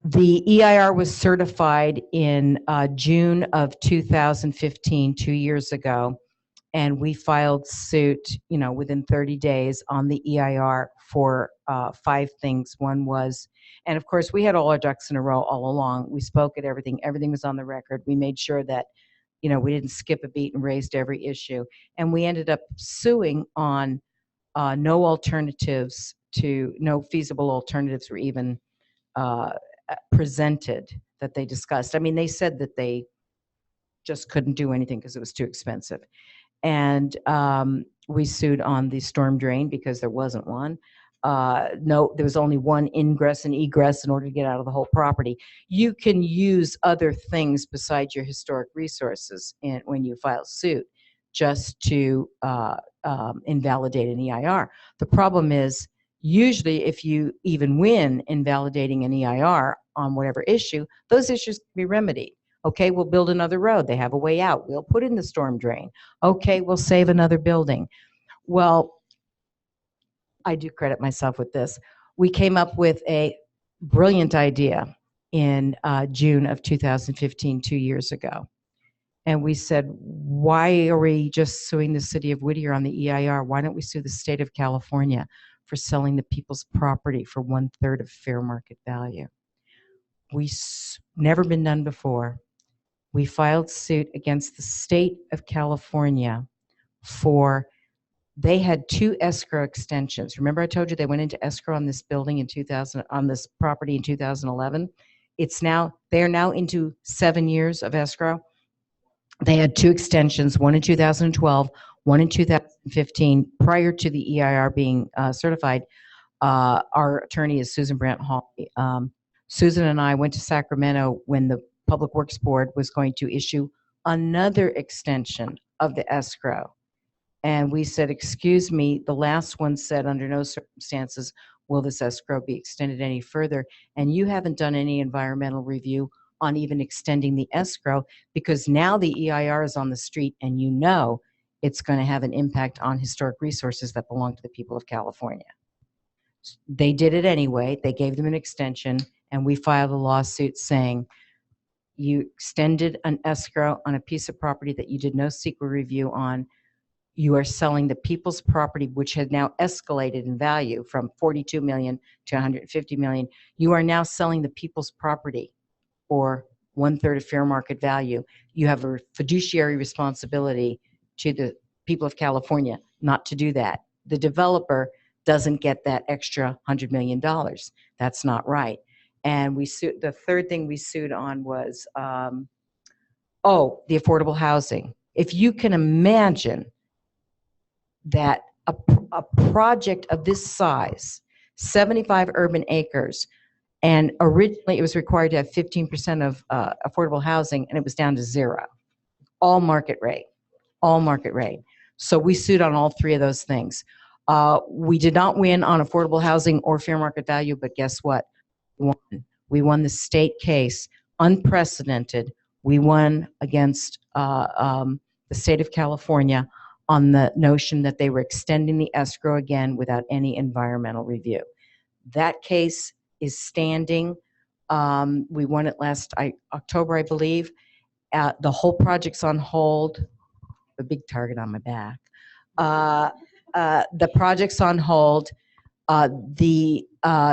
The EIR was certified in June of 2015, 2 years ago, and we filed suit, within 30 days on the EIR for 5 things. One was, and of course, we had all our ducks in a row all along. We spoke at everything. Everything was on the record. We made sure that, we didn't skip a beat and raised every issue. And we ended up suing on no feasible alternatives were even presented that they discussed. I mean, they said that they just couldn't do anything because it was too expensive. And we sued on the storm drain because there wasn't one. No, there was only one ingress and egress in order to get out of the whole property. You can use other things besides your historic resources when you file suit just to invalidate an EIR. The problem is, usually if you even win invalidating an EIR on whatever issue, those issues can be remedied. Okay, we'll build another road. They have a way out. We'll put in the storm drain. Okay, we'll save another building. Well, I do credit myself with this. We came up with a brilliant idea in June of 2015, 2 years ago. And we said, why are we just suing the city of Whittier on the EIR? Why don't we sue the state of California for selling the people's property for 1/3 of fair market value? Never been done before. We filed suit against the state of California they had 2 escrow extensions. Remember I told you they went into escrow on this building on this property in 2011? They are now into 7 years of escrow. They had 2 extensions, one in 2012, one in 2015, prior to the EIR being certified. Our attorney is Susan Brandt Hall. Susan and I went to Sacramento when the Public Works Board was going to issue another extension of the escrow. And we said, excuse me, the last one said under no circumstances will this escrow be extended any further. And you haven't done any environmental review on even extending the escrow, because now the EIR is on the street and it's going to have an impact on historic resources that belong to the people of California. They did it anyway. They gave them an extension, and we filed a lawsuit saying, you extended an escrow on a piece of property that you did no CEQA review on. You are selling the people's property, which has now escalated in value from $42 million to $150 million. You are now selling the people's property for 1/3 of fair market value. You have a fiduciary responsibility to the people of California not to do that. The developer doesn't get that extra $100 million. That's not right. And the third thing we sued on was, the affordable housing. If you can imagine that a project of this size, 75 urban acres, and originally it was required to have 15% of affordable housing, and it was down to 0. All market rate. So we sued on all 3 of those things. We did not win on affordable housing or fair market value, but guess what? We won the state case, unprecedented. We won against the state of California on the notion that they were extending the escrow again without any environmental review. That case is standing. We won it last October, I believe. The whole project's on hold. A big target on my back. The project's on hold. The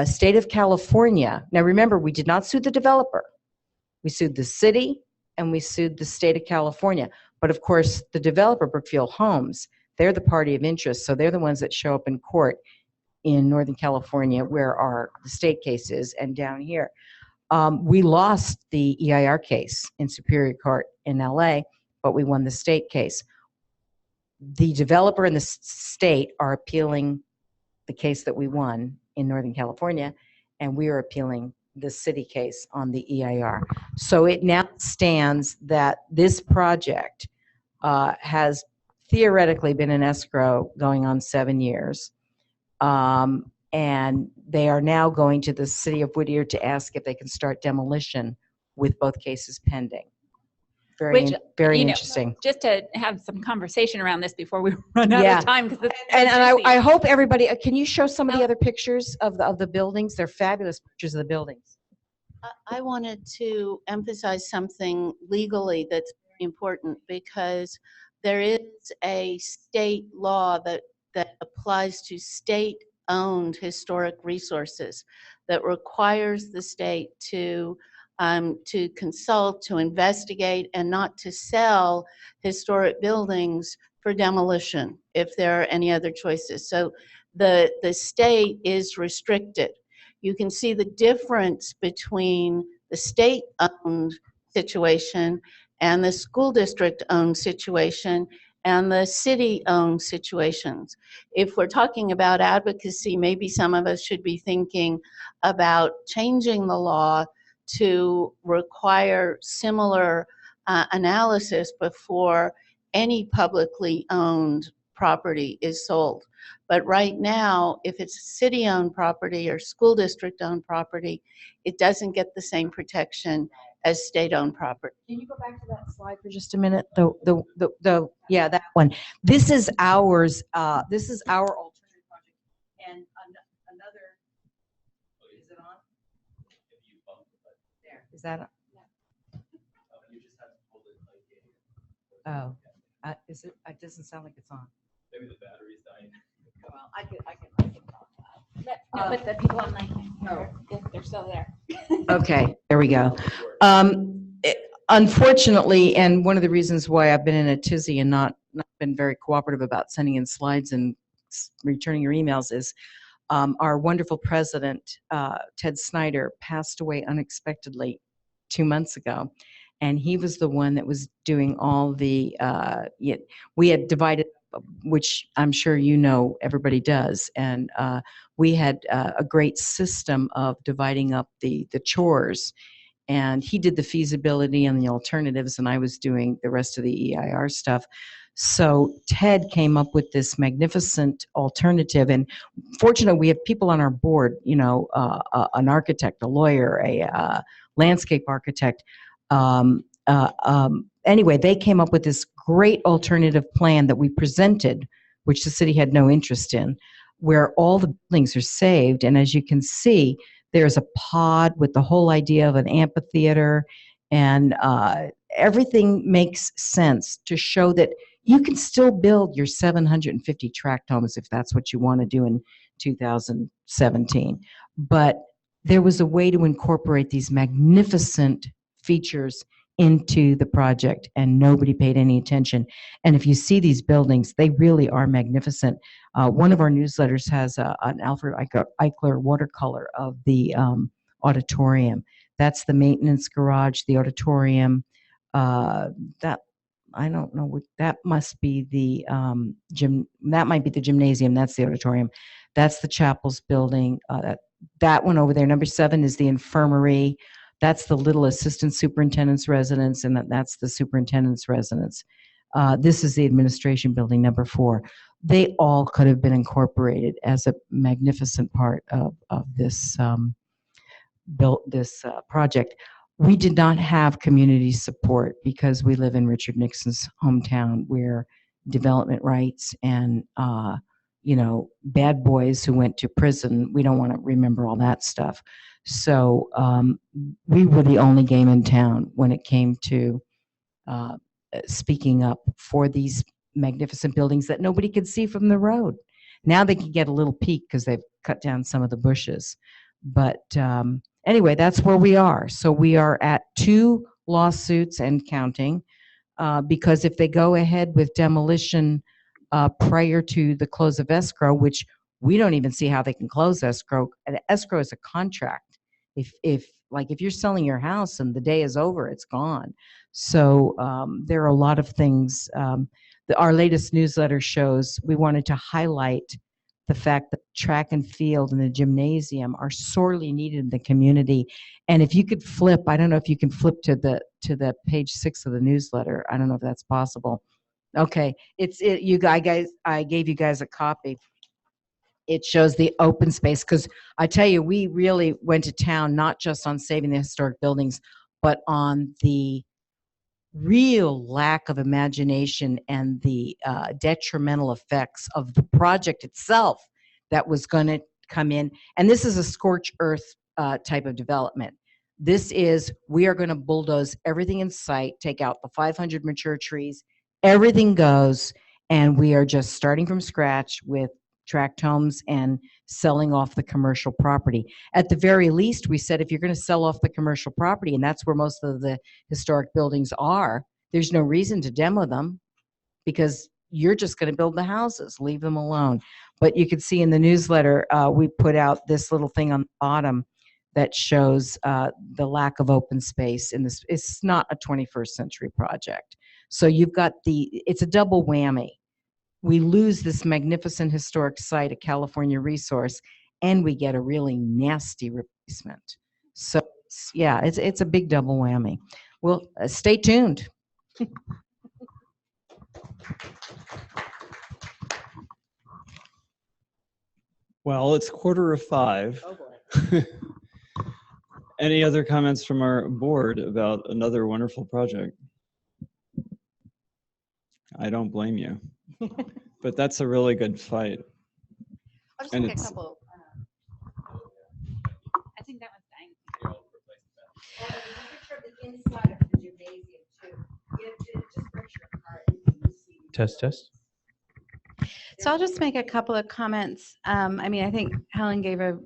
state of California, now remember, we did not sue the developer. We sued the city and we sued the state of California. But of course, the developer, Brookfield Homes, they're the party of interest. So they're the ones that show up in court in Northern California, where the state case is, and down here. We lost the EIR case in Superior Court in LA, but we won the state case. The developer and the state are appealing the case that we won in Northern California, and we are appealing the city case on the EIR. So it now stands that this project has theoretically been in escrow going on 7 years. And they are now going to the city of Whittier to ask if they can start demolition with both cases pending. Very interesting. Just to have some conversation around this before we run out of time. And I hope everybody, can you show some of the other pictures of the buildings? They're fabulous pictures of the buildings. I wanted to emphasize something legally that's very important, because there is a state law that applies to state-owned historic resources that requires the state to consult, to investigate, and not to sell historic buildings for demolition if there are any other choices. So the state is restricted. You can see the difference between the state-owned situation and the school district-owned situation and the city-owned situations. If we're talking about advocacy, maybe some of us should be thinking about changing the law to require similar analysis before any publicly owned property is sold. But right now, if it's city-owned property or school district-owned property, it doesn't get the same protection as state-owned property. Can you go back to that slide for just a minute? Yeah, that one. This is ours. This is our alternative project. And another. Is it on? There. Is that? Oh, is it? It doesn't sound like it's on. Maybe the battery's dying. Well, I can. But the people online, they're still there. Okay, there we go. Unfortunately, and one of the reasons why I've been in a tizzy and not been very cooperative about sending in slides and returning your emails is our wonderful president, Ted Snyder, passed away unexpectedly 2 months ago. And he was the one that was doing all the, we had divided, which I'm sure you know everybody does. And we had a great system of dividing up the chores. And he did the feasibility and the alternatives, and I was doing the rest of the EIR stuff. So Ted came up with this magnificent alternative. And fortunately, we have people on our board, you know, an architect, a lawyer, a landscape architect. Anyway, they came up with this great alternative plan that we presented, which the city had no interest in, where all the buildings are saved. And as you can see, there's a pod with the whole idea of an amphitheater, and everything makes sense to show that you can still build your 750 tract homes if that's what you want to do in 2017. But there was a way to incorporate these magnificent features into the project, and nobody paid any attention. And if you see these buildings, they really are magnificent. One of our newsletters has an Alfred Eichler watercolor of the auditorium. That's the maintenance garage, the auditorium. That I don't know what that must be the gym. That might be the gymnasium. That's the auditorium. That's the chapel's building. That one over there, number 7, is the infirmary. That's the little assistant superintendent's residence, and that's the superintendent's residence. This is the administration building, number 4. They all could have been incorporated as a magnificent part of this project. We did not have community support because we live in Richard Nixon's hometown, where development rights and bad boys who went to prison, we don't want to remember all that stuff. So we were the only game in town when it came to speaking up for these magnificent buildings that nobody could see from the road. Now they can get a little peek because they've cut down some of the bushes. But anyway, that's where we are. So we are at 2 lawsuits and counting, because if they go ahead with demolition prior to the close of escrow, which we don't even see how they can close escrow. An escrow is a contract. If you're selling your house and the day is over, it's gone. So there are a lot of things. Our latest newsletter shows we wanted to highlight the fact that track and field and the gymnasium are sorely needed in the community. And if you could flip, I don't know if you can flip to the page 6 of the newsletter. I don't know if that's possible. Okay, I gave you guys a copy. It shows the open space, because I tell you, we really went to town not just on saving the historic buildings, but on the real lack of imagination and the detrimental effects of the project itself that was going to come in. And this is a scorched earth type of development. This is, we are going to bulldoze everything in sight, take out the 500 mature trees, everything goes, and we are just starting from scratch with tract homes and selling off the commercial property. At the very least, we said if you're going to sell off the commercial property, and that's where most of the historic buildings are, there's no reason to demo them, because you're just going to build the houses, leave them alone. But you can see in the newsletter, we put out this little thing on the bottom that shows the lack of open space in this. It's not a 21st century project. So you've got it's a double whammy. We lose this magnificent historic site, a California resource, and we get a really nasty replacement. So yeah, it's a big double whammy. Well, stay tuned. Well, it's 4:45. Oh boy. Any other comments from our board about another wonderful project? I don't blame you. But that's a really good fight. I'll just And take a it's- couple. I think that one's dying. Test, test. So I'll just make a couple of comments. I mean, I think Helen gave a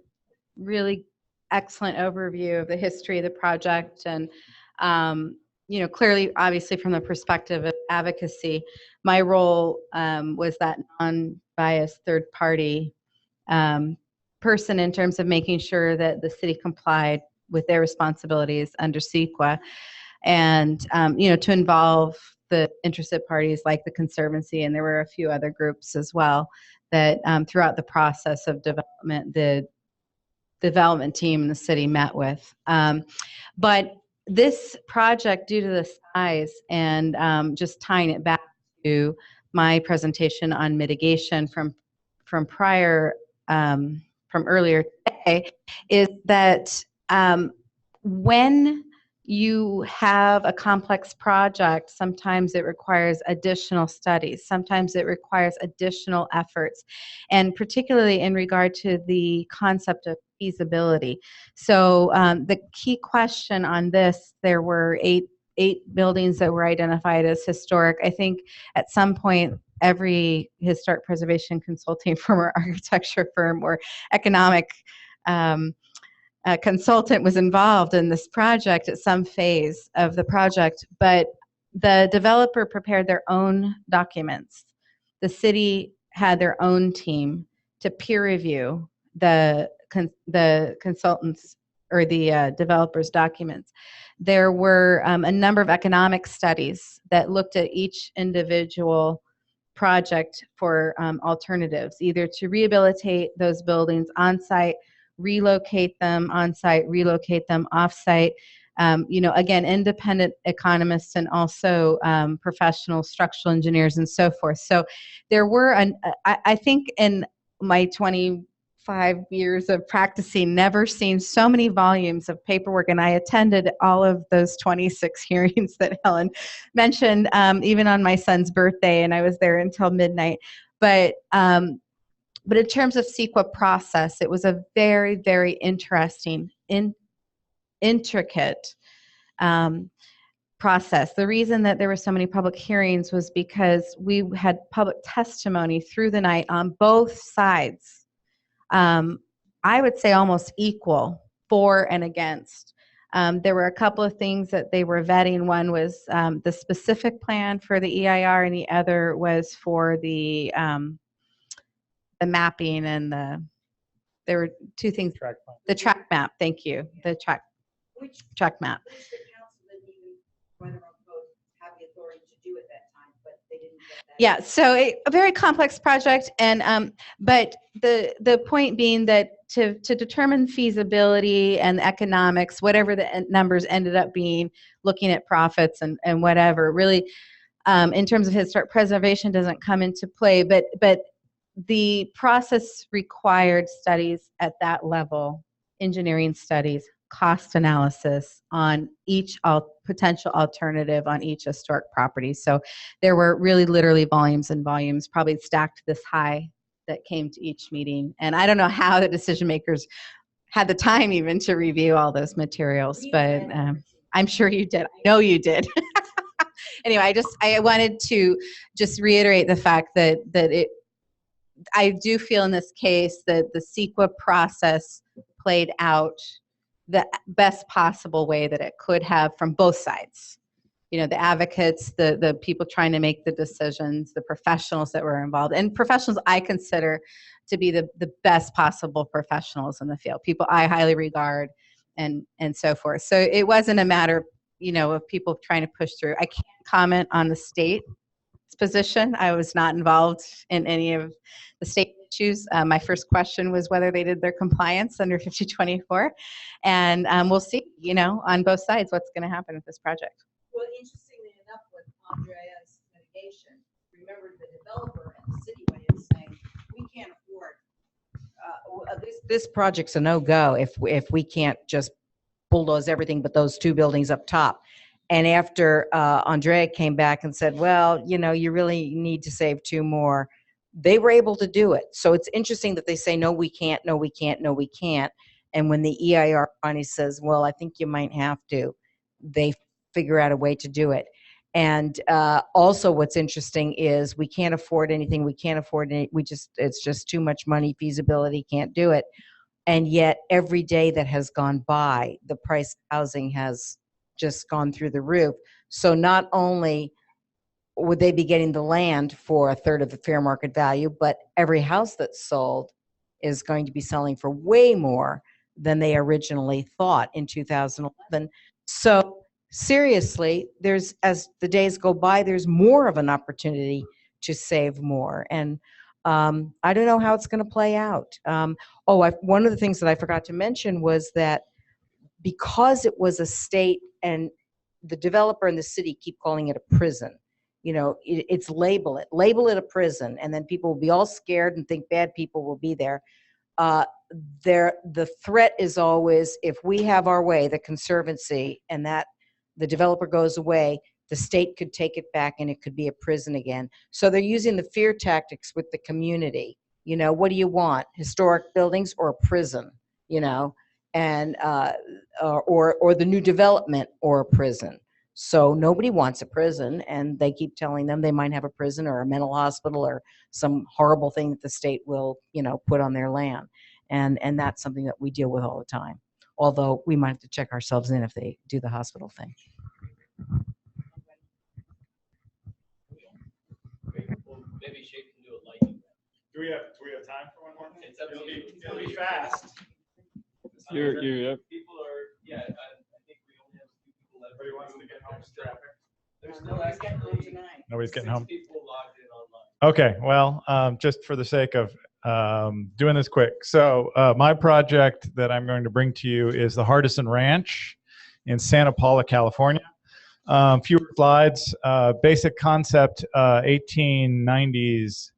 really excellent overview of the history of the project, and clearly, obviously, from the perspective of advocacy, my role was that non-biased third-party person in terms of making sure that the city complied with their responsibilities under CEQA, and to involve the interested parties like the Conservancy, and there were a few other groups as well that throughout the process of development, the development team in the city met with. But this project, due to the size and just tying it back to my presentation on mitigation from earlier today, is that when you have a complex project, sometimes it requires additional studies, sometimes it requires additional efforts, and particularly in regard to the concept of feasibility. So the key question on this, there were eight buildings that were identified as historic. I think at some point, every historic preservation consulting firm or architecture firm or economic consultant was involved in this project at some phase of the project, but the developer prepared their own documents. The city had their own team to peer review the consultants or the developers' documents. There were a number of economic studies that looked at each individual project for alternatives, either to rehabilitate those buildings on-site, relocate them on-site, relocate them off-site. Again, independent economists and also professional structural engineers and so forth. So there were, I think in my 25 years of practicing, never seen so many volumes of paperwork, and I attended all of those 26 hearings that Helen mentioned, even on my son's birthday, and I was there until midnight. But in terms of CEQA process, it was a very, very interesting intricate process. The reason that there were so many public hearings was because we had public testimony through the night on both sides. I would say almost equal, for and against. There were a couple of things that they were vetting. One was the specific plan for the EIR, and the other was for the mapping and there were two things. The track map, thank you. The track map. Yeah, so a very complex project, and but the point being that to determine feasibility and economics, whatever the numbers ended up being, looking at profits and whatever, really, in terms of historic preservation, doesn't come into play. But the process required studies at that level, engineering studies, cost analysis on each potential alternative on each historic property. So there were really literally volumes and volumes, probably stacked this high, that came to each meeting. And I don't know how the decision makers had the time even to review all those materials, but I'm sure you did. I know you did. Anyway, I wanted to just reiterate the fact that I do feel in this case that the CEQA process played out the best possible way that it could have from both sides. You know, the advocates, the people trying to make the decisions, the professionals that were involved, and professionals I consider to be the best possible professionals in the field, people I highly regard, and so forth. So it wasn't a matter, you know, of people trying to push through. I can't comment on the state's position. I was not involved in any of the state issues. My first question was whether they did their compliance under 5024, and we'll see, you know, on both sides what's going to happen with this project. Well, interestingly enough, with Andrea's mitigation, remember the developer and the city went in saying, we can't afford, this project's a no-go if we can't just bulldoze everything but those two buildings up top. And after Andrea came back and said, well, you know, you really need to save two more, they were able to do it. So it's interesting that they say, no, we can't, no, we can't, no, we can't. And when the EIR finally says, well, I think you might have to, they figure out a way to do it. And also what's interesting is we can't afford anything. We can't afford any, it's just too much money, feasibility, can't do it. And yet every day that has gone by, the price of housing has just gone through the roof. So not only would they be getting the land for a third of the fair market value, but every house that's sold is going to be selling for way more than they originally thought in 2011. So seriously, as the days go by, there's more of an opportunity to save more. And I don't know how it's going to play out. One of the things that I forgot to mention was that because it was a state, and the developer and the city keep calling it a prison, you know, it's label it a prison, and then people will be all scared and think bad people will be there. The threat is always, if we have our way, the Conservancy, and that the developer goes away, the state could take it back and it could be a prison again. So they're using the fear tactics with the community. You know, what do you want? Historic buildings or a prison? You know, and or the new development or a prison. So nobody wants a prison, and they keep telling them they might have a prison or a mental hospital or some horrible thing that the state will, you know, put on their land. And that's something that we deal with all the time. Although we might have to check ourselves in if they do the hospital thing. Well, maybe Shake can do a lightning. Do we have time for one more? It'll be fast. People are, yeah, I think we only have a few people left. Everybody wants to get home from traffic. There's still actually Nobody's getting home. people logged in online. Okay, well, just for the sake of doing this quick. So my project that I'm going to bring to you is the Hardison Ranch in Santa Paula, California. Fewer slides, basic concept, 1890s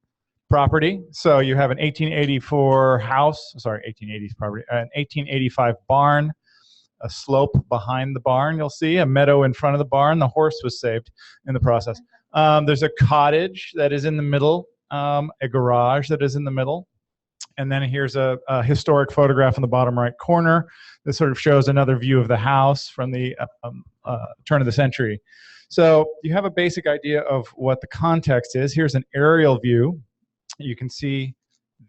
property. So you have an 1884 house, sorry, 1880s property, an 1885 barn, a slope behind the barn, you'll see, a meadow in front of the barn. The horse was saved in the process. There's a cottage that is in the middle, a garage that is in the middle, And then here's a historic photograph in the bottom right corner. This sort of shows another view of the house from the turn of the century. So you have a basic idea of what the context is. Here's an aerial view. You can see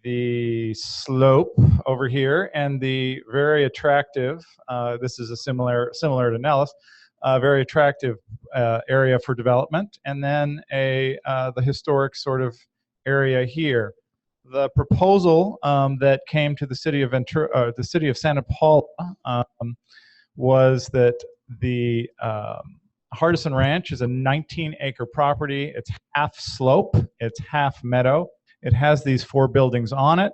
the slope over here and the very attractive, this is a similar to Nellis, very attractive area for development. And then the historic sort of area here. The proposal that came to the city of the city of Santa Paula was that the Hardison Ranch is a 19-acre property. It's half slope, it's half meadow. It has these 4 buildings on it.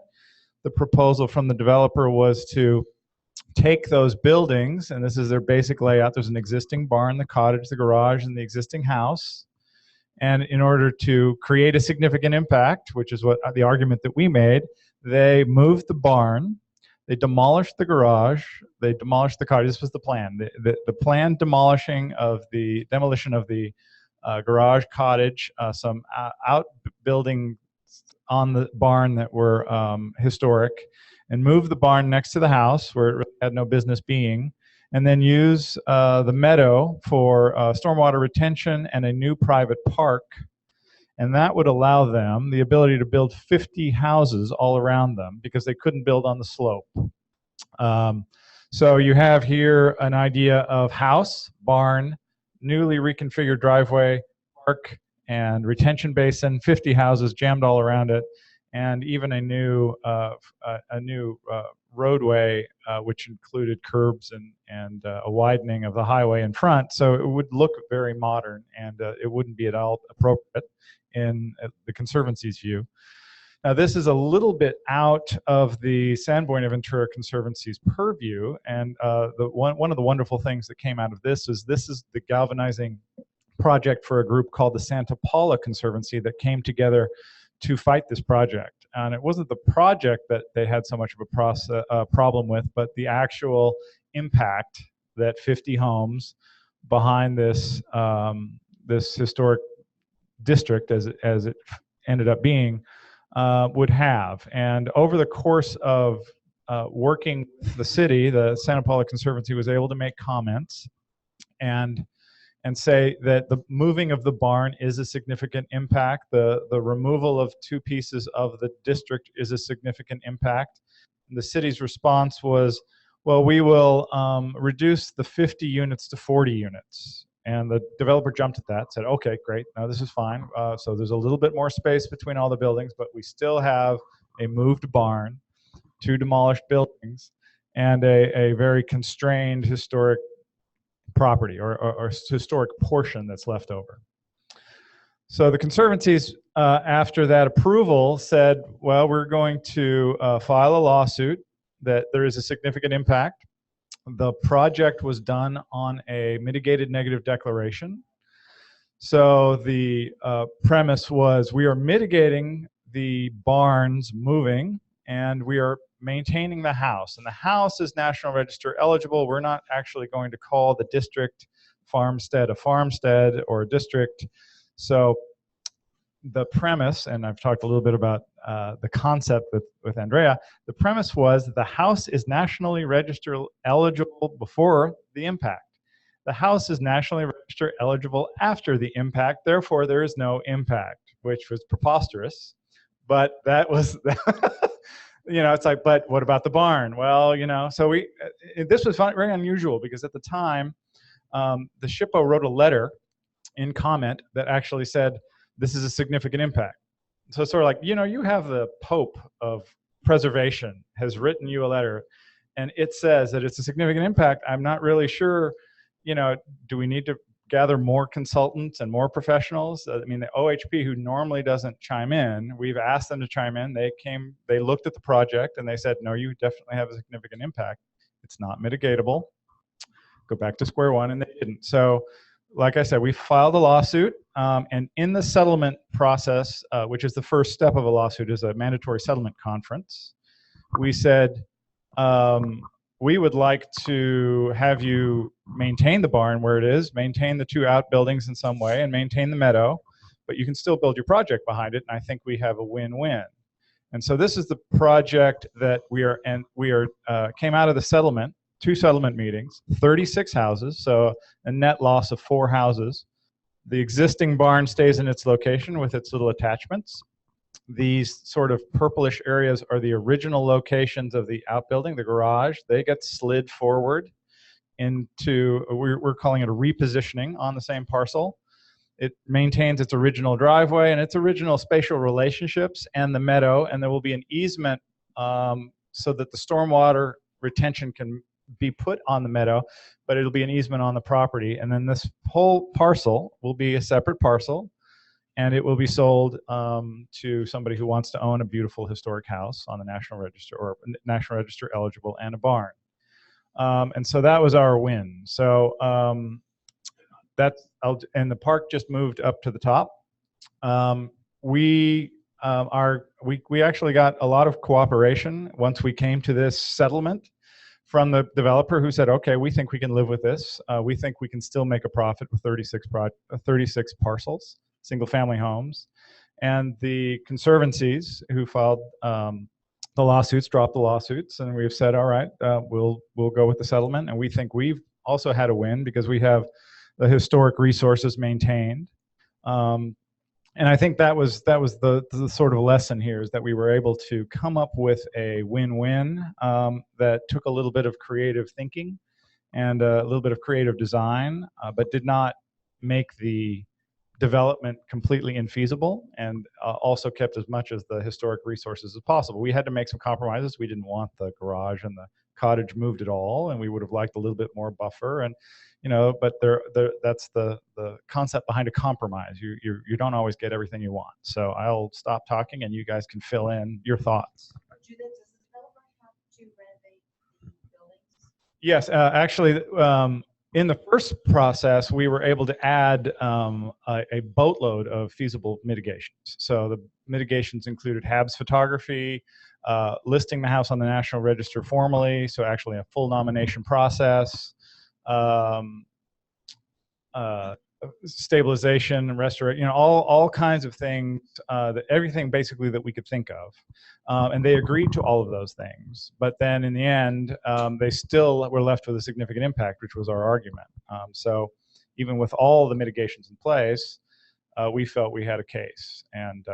The proposal from the developer was to take those buildings, and this is their basic layout. There's an existing barn, the cottage, the garage, and the existing house. And in order to create a significant impact, which is what the argument that we made, they moved the barn, they demolished the garage, they demolished the cottage. This was the plan. The planned demolition of the garage, cottage, some outbuildings on the barn that were historic, and moved the barn next to the house where it really had no business being, and then use the meadow for stormwater retention and a new private park. And that would allow them the ability to build 50 houses all around them because they couldn't build on the slope. So you have here an idea of house, barn, newly reconfigured driveway, park, and retention basin, 50 houses jammed all around it, and even a new roadway, which included curbs and a widening of the highway in front. So it would look very modern, and it wouldn't be at all appropriate in the Conservancy's view. Now, this is a little bit out of the San Buenaventura Conservancy's purview, and one of the wonderful things that came out of this is the galvanizing project for a group called the Santa Paula Conservancy that came together to fight this project. And it wasn't the project that they had so much of a problem with, but the actual impact that 50 homes behind this this historic district, as it ended up being, would have. And over the course of working with the city, the Santa Paula Conservancy was able to make comments and say that the moving of the barn is a significant impact. The removal of 2 pieces of the district is a significant impact. And the city's response was, well, we will reduce the 50 units to 40 units. And the developer jumped at that, said, okay, great, no, this is fine. So there's a little bit more space between all the buildings, but we still have a moved barn, 2 demolished buildings, and a very constrained historic property or historic portion that's left over. So the Conservancies, after that approval, said, well, we're going to file a lawsuit that there is a significant impact. The project was done on a mitigated negative declaration. So the premise was we are mitigating the barns moving, and we are maintaining the house. And the house is National Register eligible. We're not actually going to call the district farmstead a farmstead or a district. So the premise, and I've talked a little bit about the concept with Andrea, the premise was that the house is nationally register eligible before the impact. The house is nationally register eligible after the impact, therefore there is no impact, which was preposterous. But that was, you know, it's like, but what about the barn? Well, you know, so this was very unusual because at the time, the SHPO wrote a letter in comment that actually said, this is a significant impact. So it's sort of like, you know, you have the Pope of preservation has written you a letter and it says that it's a significant impact. I'm not really sure, you know, do we need to gather more consultants and more professionals? I mean, the OHP, who normally doesn't chime in, we've asked them to chime in. They looked at the project and they said, no, you definitely have a significant impact. It's not mitigatable. Go back to square one, and they didn't. So like I said, we filed a lawsuit, and in the settlement process, which is the first step of a lawsuit, is a mandatory settlement conference. We said, we would like to have you maintain the barn where it is, maintain the 2 outbuildings in some way, and maintain the meadow, but you can still build your project behind it, and I think we have a win-win. And so this is the project that we came out of the settlement, 2 settlement meetings, 36 houses, so a net loss of 4 houses. The existing barn stays in its location with its little attachments. These sort of purplish areas are the original locations of the outbuilding, the garage. They get slid forward into, we're calling it a repositioning on the same parcel. It maintains its original driveway and its original spatial relationships and the meadow, and there will be an easement so that the stormwater retention can be put on the meadow, but it'll be an easement on the property. And then this whole parcel will be a separate parcel, and it will be sold to somebody who wants to own a beautiful historic house on the National Register, or National Register eligible, and a barn. And so that was our win. So and the park just moved up to the top. We actually got a lot of cooperation once we came to this settlement from the developer, who said, okay, we think we can live with this. We think we can still make a profit with 36 parcels, single family homes. And the conservancies who filed the lawsuits dropped the lawsuits, and we've said, all right, we'll go with the settlement. And we think we've also had a win because we have the historic resources maintained. And I think that was the sort of lesson here, is that we were able to come up with a win-win that took a little bit of creative thinking and a little bit of creative design, but did not make the development completely infeasible, and also kept as much of the historic resources as possible. We had to make some compromises. We didn't want the garage and the cottage moved at all, and we would have liked a little bit more buffer. And but that's the concept behind a compromise. You don't always get everything you want. So I'll stop talking, and you guys can fill in your thoughts. Does the developer have to renovate the buildings? Yes, actually, in the first process, we were able to add a boatload of feasible mitigations. So the mitigations included HABS photography, listing the house on the National Register formally, so actually a full nomination process, stabilization and restoration, all kinds of things, everything basically that we could think of. And they agreed to all of those things. But then in the end, they still were left with a significant impact, which was our argument. So even with all the mitigations in place, we felt we had a case, and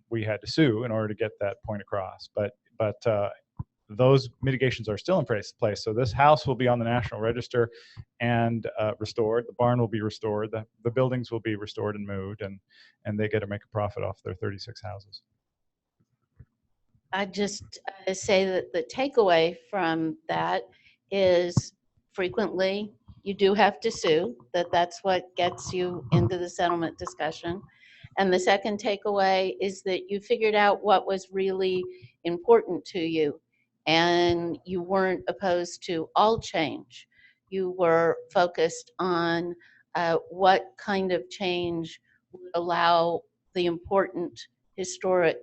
we had to sue in order to get that point across. But those mitigations are still in place. So this house will be on the National Register and restored. The barn will be restored. The buildings will be restored and moved, and they get to make a profit off their 36 houses. I just say that the takeaway from that is frequently you do have to sue, that's what gets you into the settlement discussion. And the second takeaway is that you figured out what was really important to you, and you weren't opposed to all change. You were focused on what kind of change would allow the important historic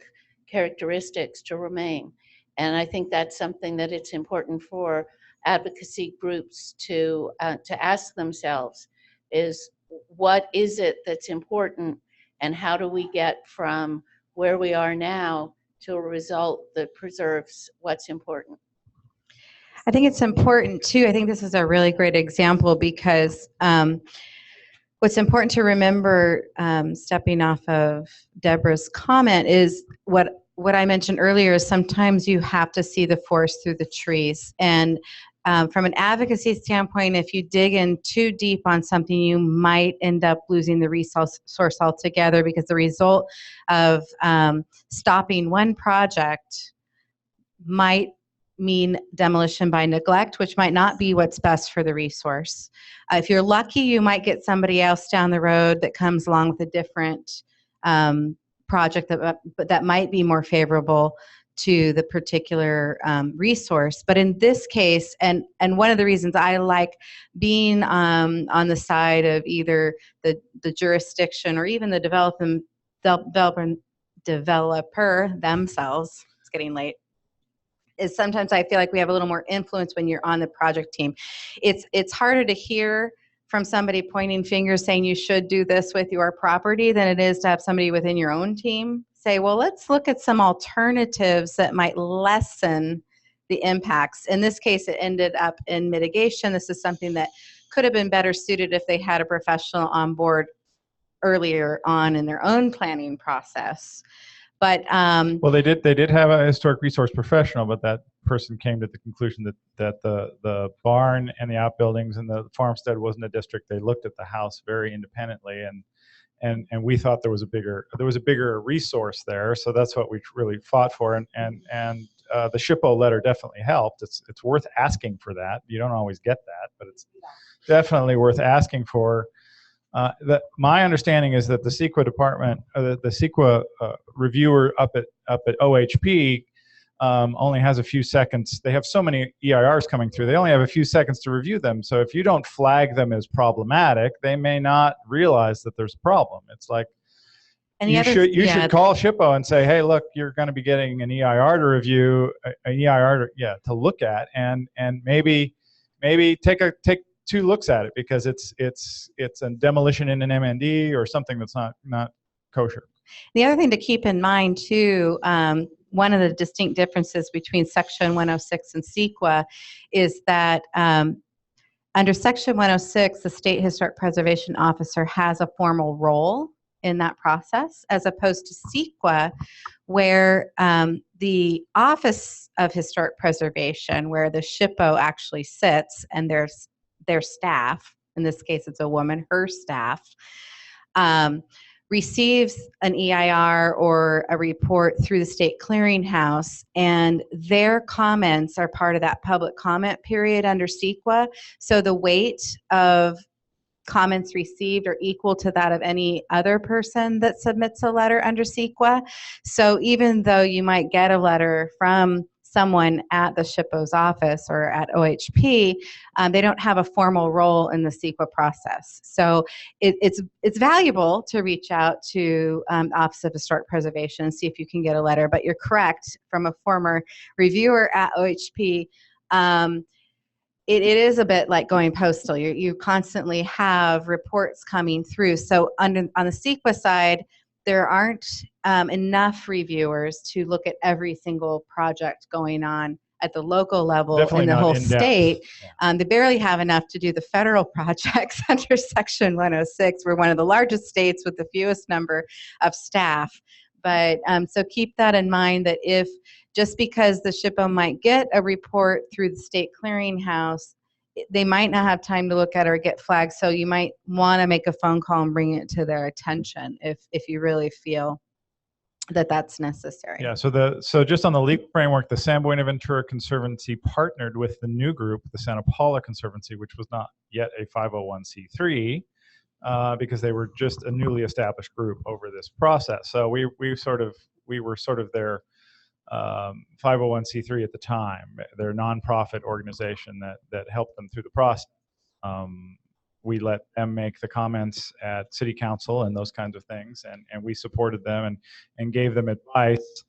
characteristics to remain. And I think that's something that it's important for advocacy groups to ask themselves, is what is it that's important, and how do we get from where we are now to a result that preserves what's important? I think it's important too. I think this is a really great example because what's important to remember, stepping off of Deborah's comment, is what I mentioned earlier is sometimes you have to see the forest through the trees. And from an advocacy standpoint, if you dig in too deep on something, you might end up losing the resource altogether, because the result of stopping one project might mean demolition by neglect, which might not be what's best for the resource. If you're lucky, you might get somebody else down the road that comes along with a different project that might be more favorable to the particular resource. But in this case, and one of the reasons I like being on the side of either the jurisdiction or even the developer themselves, it's getting late, is sometimes I feel like we have a little more influence when you're on the project team. It's harder to hear from somebody pointing fingers saying you should do this with your property than it is to have somebody within your own team say, well, let's look at some alternatives that might lessen the impacts. In this case, it ended up in mitigation. This is something that could have been better suited if they had a professional on board earlier on in their own planning process. But well, they did have a historic resource professional, but that person came to the conclusion that the barn and the outbuildings and the farmstead wasn't a district. They looked at the house very independently, and we thought there was a bigger resource there. So that's what we really fought for, and the SHPO letter definitely helped. It's worth asking for that. You don't always get that, but it's definitely worth asking for. My understanding is that the CEQA department, the CEQA reviewer up at OHP only has a few seconds. They have so many EIRs coming through. They only have a few seconds to review them. So if you don't flag them as problematic, they may not realize that there's a problem. It's like you should call SHPO and say, hey, look, you're going to be getting an EIR to review, an EIR to look at, and maybe take 2 looks at it, because it's a demolition in an MND or something that's not kosher. The other thing to keep in mind too, one of the distinct differences between Section 106 and CEQA is that under Section 106, the State Historic Preservation Officer has a formal role in that process, as opposed to CEQA, where the Office of Historic Preservation, where the SHPO actually sits, and their staff, in this case it's a woman, her staff, receives an EIR or a report through the state clearinghouse, and their comments are part of that public comment period under CEQA. So the weight of comments received are equal to that of any other person that submits a letter under CEQA. So even though you might get a letter from someone at the SHPO's office or at OHP, they don't have a formal role in the CEQA process. So it's valuable to reach out to Office of Historic Preservation and see if you can get a letter. But you're correct, from a former reviewer at OHP, it is a bit like going postal. You constantly have reports coming through. So on the CEQA side, there aren't enough reviewers to look at every single project going on at the local level in the whole state. They barely have enough to do the federal projects under Section 106. We're one of the largest states with the fewest number of staff. But so keep that in mind, that if just because the SHPO might get a report through the state clearinghouse, they might not have time to look at it or get flagged. So you might want to make a phone call and bring it to their attention if you really feel that that's necessary. Yeah. So just on the legal framework, the San Buenaventura Conservancy partnered with the new group, the Santa Paula Conservancy, which was not yet a 501c3, because they were just a newly established group over this process. So we were sort of their 501c3 at the time, their nonprofit organization that helped them through the process. We let them make the comments at city council and those kinds of things, and we supported them and gave them advice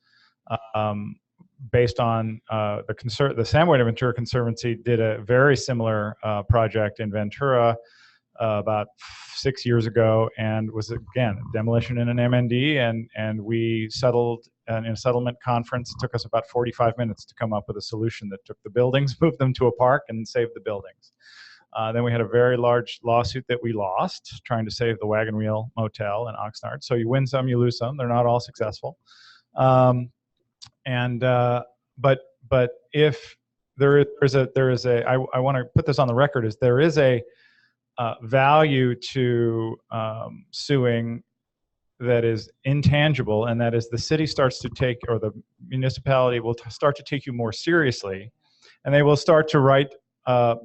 based on the San Buenaventura Conservancy did a very similar project in Ventura about 6 years ago, and was again demolition in an MND, and we settled in a settlement conference. It took us about 45 minutes to come up with a solution that took the buildings, moved them to a park, and saved the buildings. Then we had a very large lawsuit that we lost, trying to save the Wagon Wheel Motel in Oxnard. So you win some, you lose some. They're not all successful. But if there is a I want to put this on the record, is there is a value to suing that is intangible, and that is the city starts to take, or the municipality will start to take you more seriously, and they will start to write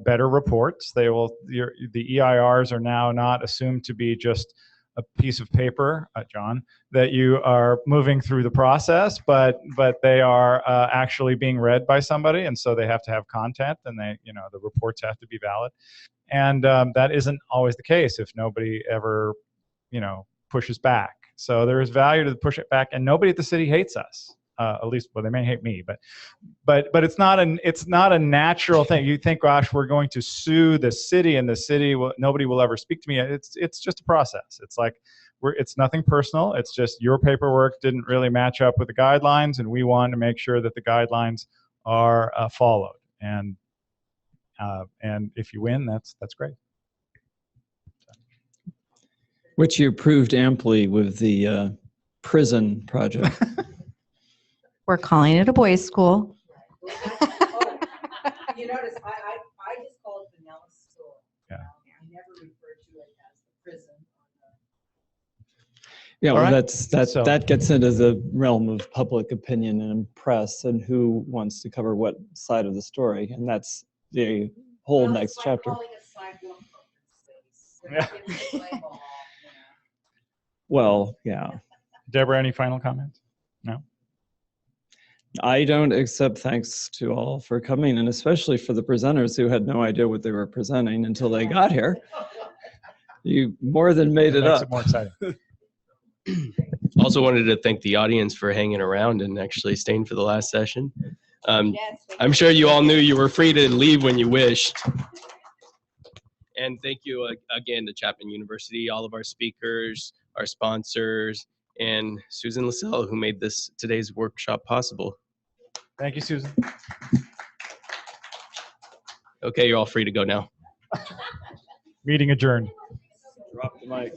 better reports. The EIRs are now not assumed to be just a piece of paper, John, that you are moving through the process, but they are actually being read by somebody, and so they have to have content, and the reports have to be valid. And that isn't always the case if nobody ever, pushes back. So there is value to push it back, and nobody at the city hates us. At least, well, they may hate me, but it's not a natural thing. You think, gosh, we're going to sue the city, and the city nobody will ever speak to me. It's just a process. It's like it's nothing personal. It's just your paperwork didn't really match up with the guidelines, and we want to make sure that the guidelines are followed. And if you win, that's great. Which you proved amply with the prison project. We're calling it a boys' school. You notice I just called it the Nellis School. Yeah. I never referred to it as the prison. Yeah, All well, right. that gets into the realm of public opinion and press and who wants to cover what side of the story, and that's the whole next chapter. Yeah. Well, yeah. Deborah, any final comments? No? I don't, except thanks to all for coming, and especially for the presenters who had no idea what they were presenting until they got here. You more than made it Makes up. it more exciting. Also wanted to thank the audience for hanging around and actually staying for the last session. I'm sure you all knew you were free to leave when you wished. And thank you again to Chapman University, all of our speakers, our sponsors, and Susan LaSalle, who made today's workshop possible. Thank you, Susan. Okay, you're all free to go now. Meeting adjourned. Drop the mic.